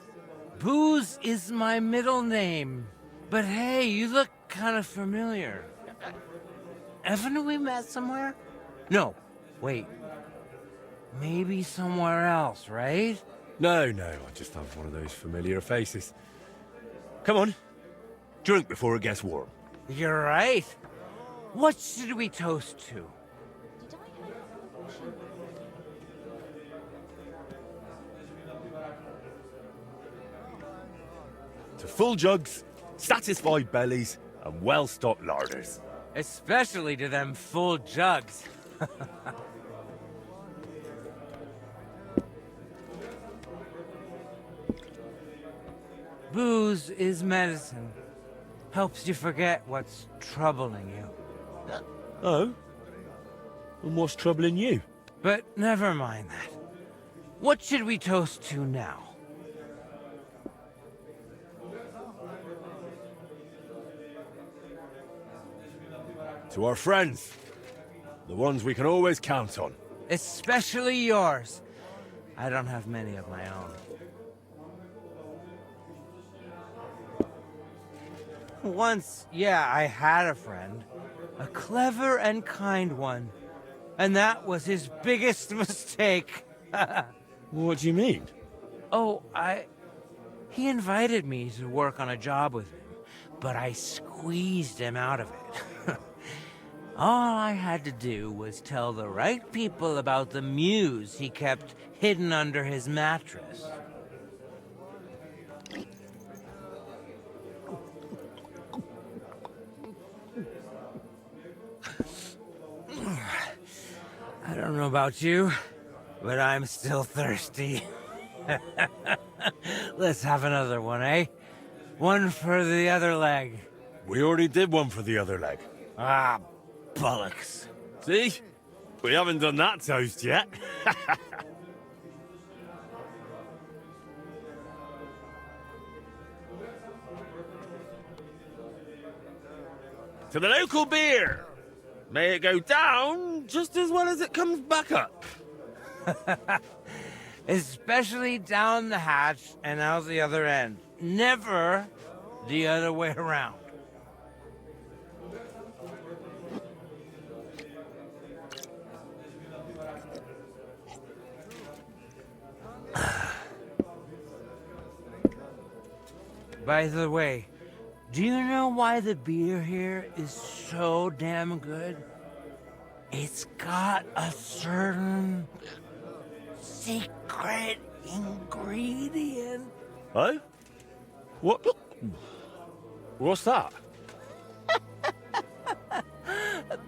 [SPEAKER 14] Booze is my middle name. But hey, you look kind of familiar. Haven't we met somewhere? No, wait. Maybe somewhere else, right?
[SPEAKER 3] No, I just have one of those familiar faces. Come on. Drink before it gets warm.
[SPEAKER 14] You're right. What should we toast to?
[SPEAKER 3] To full jugs, satisfied bellies, and well-stocked larders.
[SPEAKER 14] Especially to them full jugs. Booze is medicine. Helps you forget what's troubling you.
[SPEAKER 3] Oh? And what's troubling you?
[SPEAKER 14] But never mind that. What should we toast to now?
[SPEAKER 3] To our friends. The ones we can always count on.
[SPEAKER 14] Especially yours. I don't have many of my own. Once, yeah, I had a friend. A clever and kind one. And that was his biggest mistake.
[SPEAKER 3] What do you mean?
[SPEAKER 14] Oh, He invited me to work on a job with him, but I squeezed him out of it. All I had to do was tell the right people about the muse he kept hidden under his mattress. I don't know about you, but I'm still thirsty. Let's have another one, eh? One for the other leg.
[SPEAKER 3] We already did one for the other leg.
[SPEAKER 14] Ah, bollocks.
[SPEAKER 3] See? We haven't done that toast yet. To the local beer! May it go down just as well as it comes back up.
[SPEAKER 14] Especially down the hatch and out the other end. Never the other way around. By the way, do you know why the beer here is so damn good? It's got a certain secret ingredient.
[SPEAKER 3] Oh? What? What's that?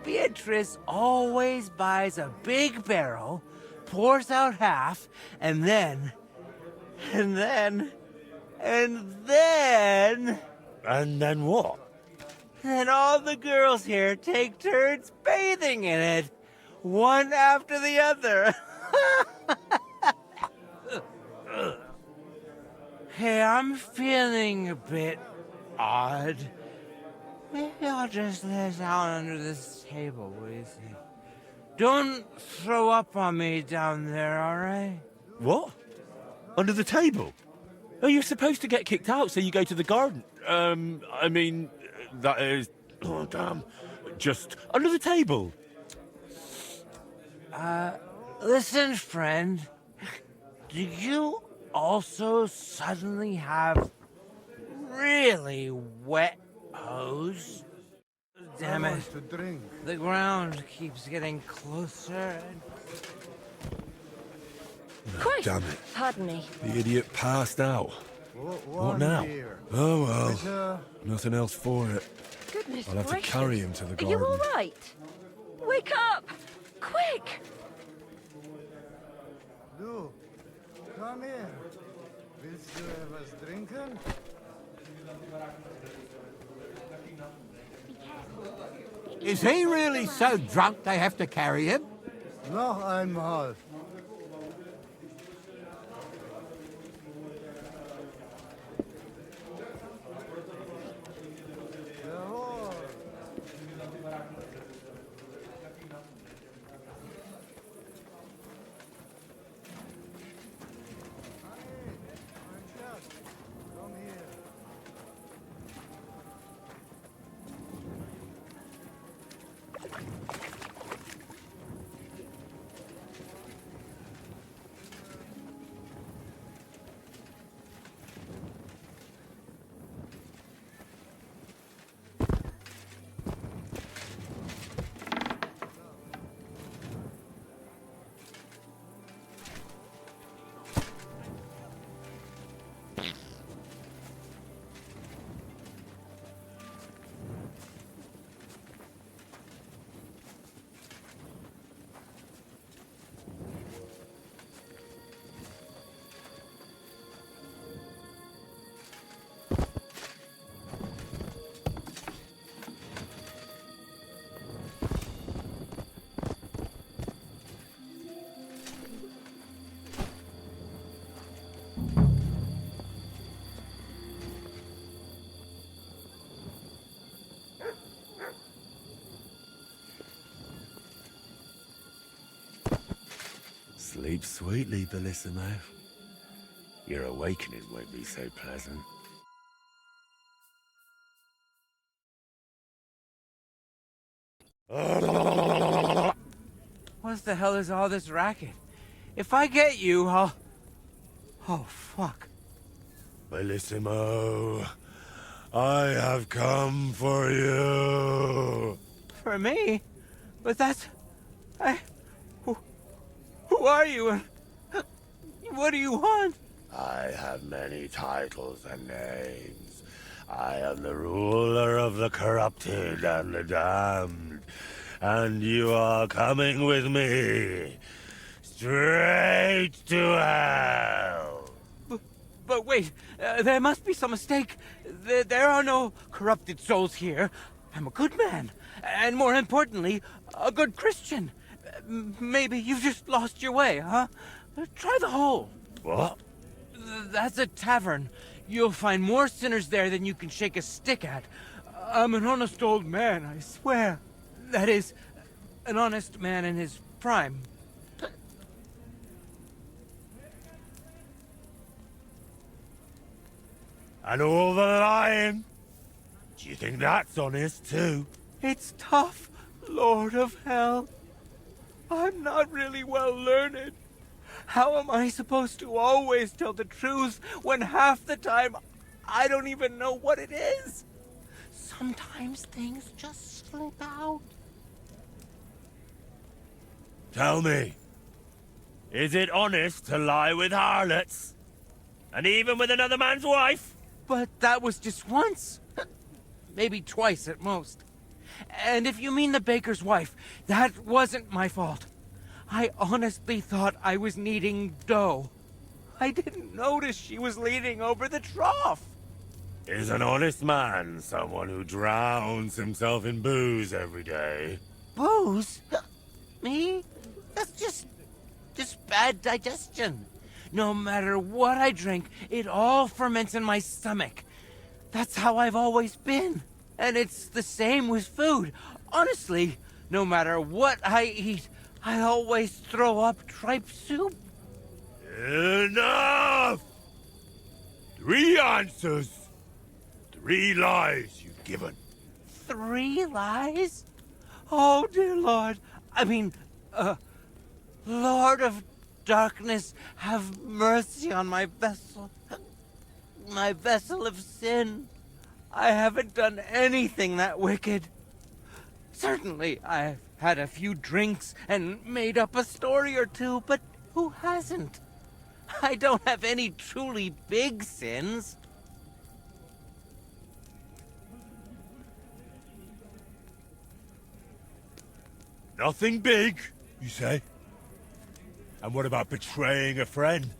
[SPEAKER 14] Beatrice always buys a big barrel, pours out half, and then... And then
[SPEAKER 3] what?
[SPEAKER 14] Then all the girls here take turns bathing in it, one after the other. Hey, I'm feeling a bit odd. Maybe I'll just lay down under this table, what do you think? Don't throw up on me down there, all right?
[SPEAKER 3] What? Under the table? Are you supposed to get kicked out so you go to the garden? I mean, that is... Oh, damn. Just under the table.
[SPEAKER 14] Listen, friend. Do you also suddenly have really wet hose? Damn it. The ground keeps getting closer and...
[SPEAKER 3] Oh, damn it.
[SPEAKER 5] Pardon me.
[SPEAKER 3] The idiot passed out. What now? Oh, well. Nothing else for it.
[SPEAKER 5] Goodness
[SPEAKER 3] I'll have to
[SPEAKER 5] gracious.
[SPEAKER 3] carry him to the
[SPEAKER 5] Are
[SPEAKER 3] garden.
[SPEAKER 5] you all right? Wake up! Quick!
[SPEAKER 18] Du, komm her. Willst du etwas trinken?
[SPEAKER 12] Is he really so drunk they have to carry him?
[SPEAKER 18] Noch einmal.
[SPEAKER 3] Sleep sweetly, Bellissimo. Your awakening won't be so pleasant.
[SPEAKER 14] What the hell is all this racket? If I get you, I'll... Oh, fuck.
[SPEAKER 3] Bellissimo, I have come for you.
[SPEAKER 14] For me? But that's... Who are you and... What do you want?
[SPEAKER 3] I have many titles and names. I am the ruler of the corrupted and the damned. And you are coming with me. Straight to hell.
[SPEAKER 14] But wait, there must be some mistake. There are no corrupted souls here. I'm a good man. And more importantly, a good Christian. Maybe you've just lost your way, huh? Try the hole.
[SPEAKER 3] What?
[SPEAKER 14] That's a tavern. You'll find more sinners there than you can shake a stick at. I'm an honest old man, I swear. That is, an honest man in his prime.
[SPEAKER 3] And all the lying? Do you think that's honest too?
[SPEAKER 14] It's tough, Lord of Hell. I'm not really well learned. How am I supposed to always tell the truth when half the time I don't even know what it is? Sometimes things just slip out.
[SPEAKER 3] Tell me, is it honest to lie with harlots? And even with another man's wife?
[SPEAKER 14] But that was just once. Maybe twice at most. And if you mean the baker's wife, that wasn't my fault. I honestly thought I was kneading dough. I didn't notice she was leaning over the trough.
[SPEAKER 3] Is an honest man someone who drowns himself in booze every day?
[SPEAKER 14] Booze? Me? That's just bad digestion. No matter what I drink, it all ferments in my stomach. That's how I've always been. And it's the same with food. Honestly, no matter what I eat, I always throw up tripe soup.
[SPEAKER 3] Enough! 3 answers. 3 lies you've given.
[SPEAKER 14] 3 lies? Oh, dear Lord. Lord of Darkness, have mercy on my vessel. My vessel of sin. I haven't done anything that wicked. Certainly, I've had a few drinks and made up a story or two, but who hasn't? I don't have any truly big sins.
[SPEAKER 3] Nothing big, you say? And what about betraying a friend?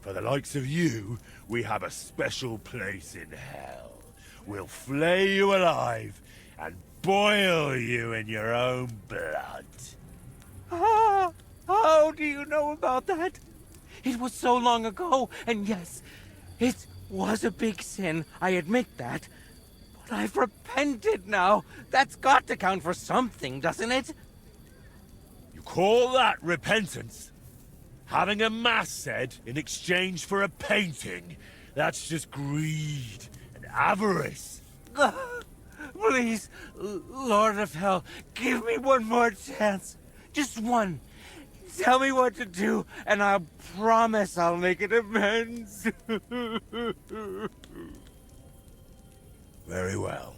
[SPEAKER 3] For the likes of you, we have a special place in hell. We'll flay you alive and boil you in your own blood.
[SPEAKER 14] Ah, how do you know about that? It was so long ago, and yes, it was a big sin, I admit that. But I've repented now. That's got to count for something, doesn't it?
[SPEAKER 3] You call that repentance? Having a mass said in exchange for a painting? That's just greed and avarice.
[SPEAKER 14] Please, Lord of Hell, give me one more chance. Just one. Tell me what to do, and I promise I'll make it amends.
[SPEAKER 3] Very well.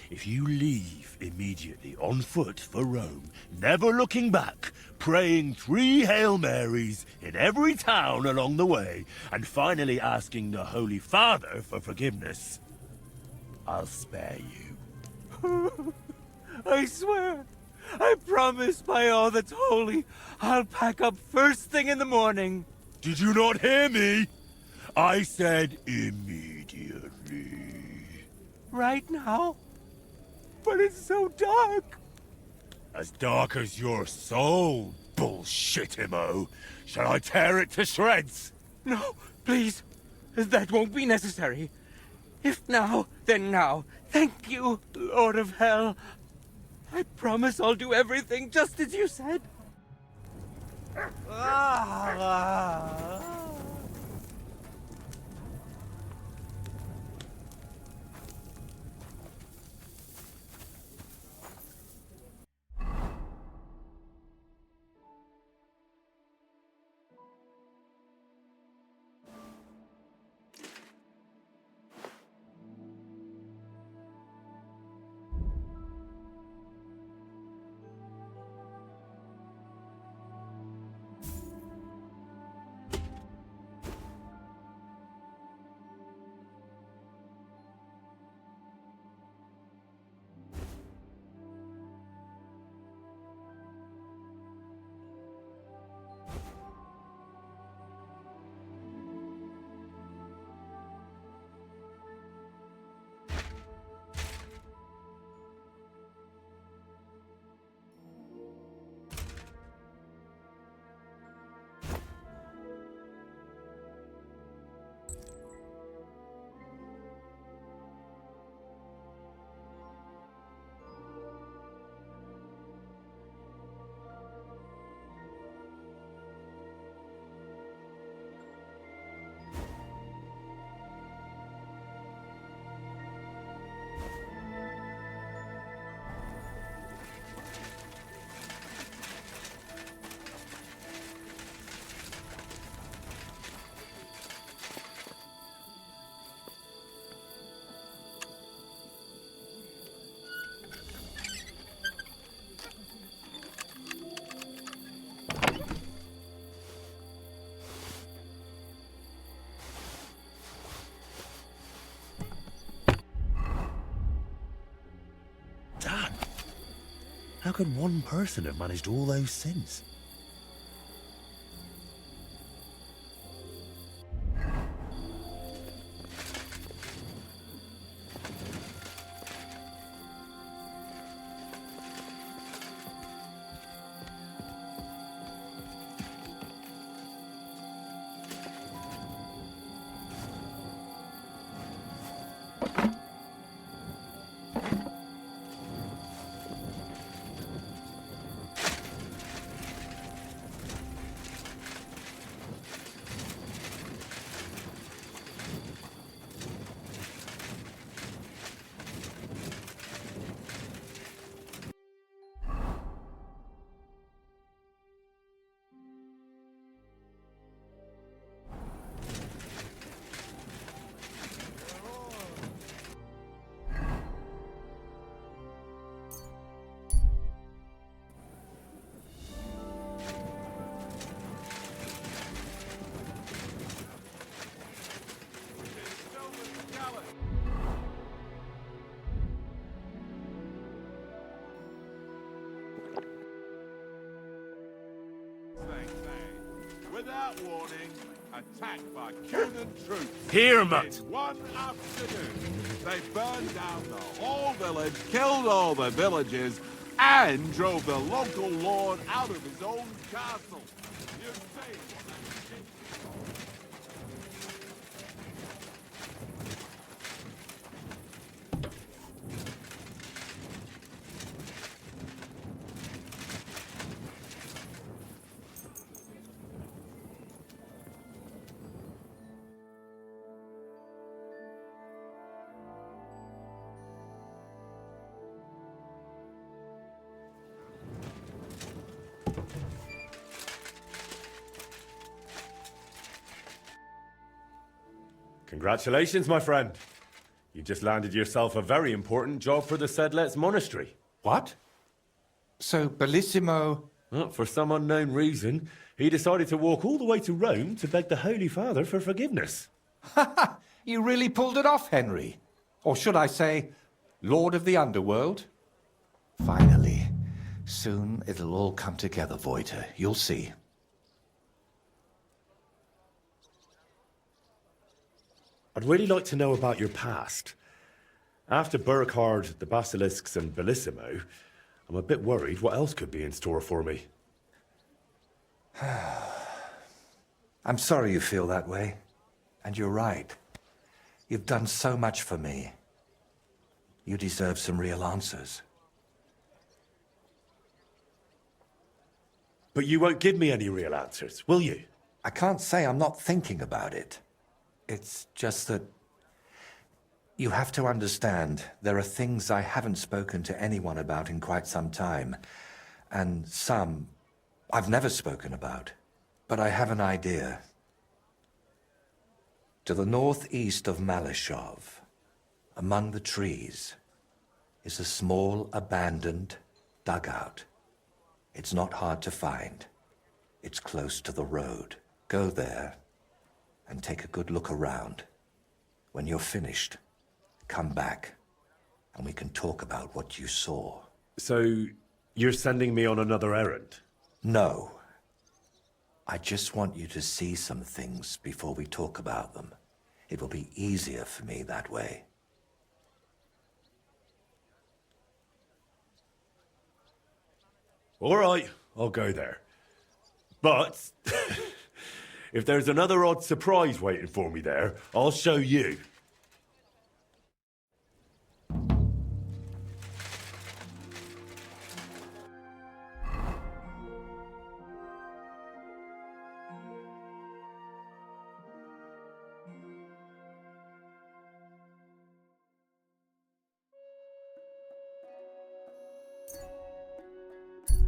[SPEAKER 3] If you leave immediately on foot for Rome, never looking back, praying 3 Hail Marys in every town along the way, and finally asking the Holy Father for forgiveness, I'll spare you.
[SPEAKER 14] I swear, I promise by all that's holy, I'll pack up first thing in the morning.
[SPEAKER 3] Did you not hear me? I said immediately.
[SPEAKER 14] Right now? But it's so dark.
[SPEAKER 3] As dark as your soul, bullshitimo. Shall I tear it to shreds?
[SPEAKER 14] No, please. That won't be necessary. If now, then now. Thank you, Lord of Hell. I promise I'll do everything just as you said.
[SPEAKER 3] could one person have managed all those sins?
[SPEAKER 19] Without warning, attacked by Cunan troops.
[SPEAKER 3] Here, Mutt.
[SPEAKER 19] In one afternoon, they burned down the whole village, killed all the villagers, and drove the local lord out of his own castle. You see what that shit
[SPEAKER 3] Congratulations, my friend. You just landed yourself a very important job for the Sedlets Monastery.
[SPEAKER 4] What? So, Bellissimo...
[SPEAKER 3] Well, for some unknown reason, he decided to walk all the way to Rome to beg the Holy Father for forgiveness.
[SPEAKER 4] You really pulled it off, Henry. Or should I say, Lord of the Underworld? Finally. Soon it'll all come together, Voiter. You'll see.
[SPEAKER 3] I'd really like to know about your past. After Burkhard, the Basilisks, and Bellissimo, I'm a bit worried what else could be in store for me.
[SPEAKER 4] I'm sorry you feel that way. And you're right. You've done so much for me. You deserve some real answers.
[SPEAKER 3] But you won't give me any real answers, will you?
[SPEAKER 4] I can't say I'm not thinking about it. It's just that you have to understand there are things I haven't spoken to anyone about in quite some time, and some I've never spoken about. But I have an idea. To the northeast of Malashov, among the trees, is a small abandoned dugout. It's not hard to find. It's close to the road. Go there and take a good look around. When you're finished, come back, and we can talk about what you saw.
[SPEAKER 3] So, you're sending me on another errand?
[SPEAKER 4] No. I just want you to see some things before we talk about them. It will be easier for me that way.
[SPEAKER 3] All right, I'll go there. But... if there's another odd surprise waiting for me there, I'll show you.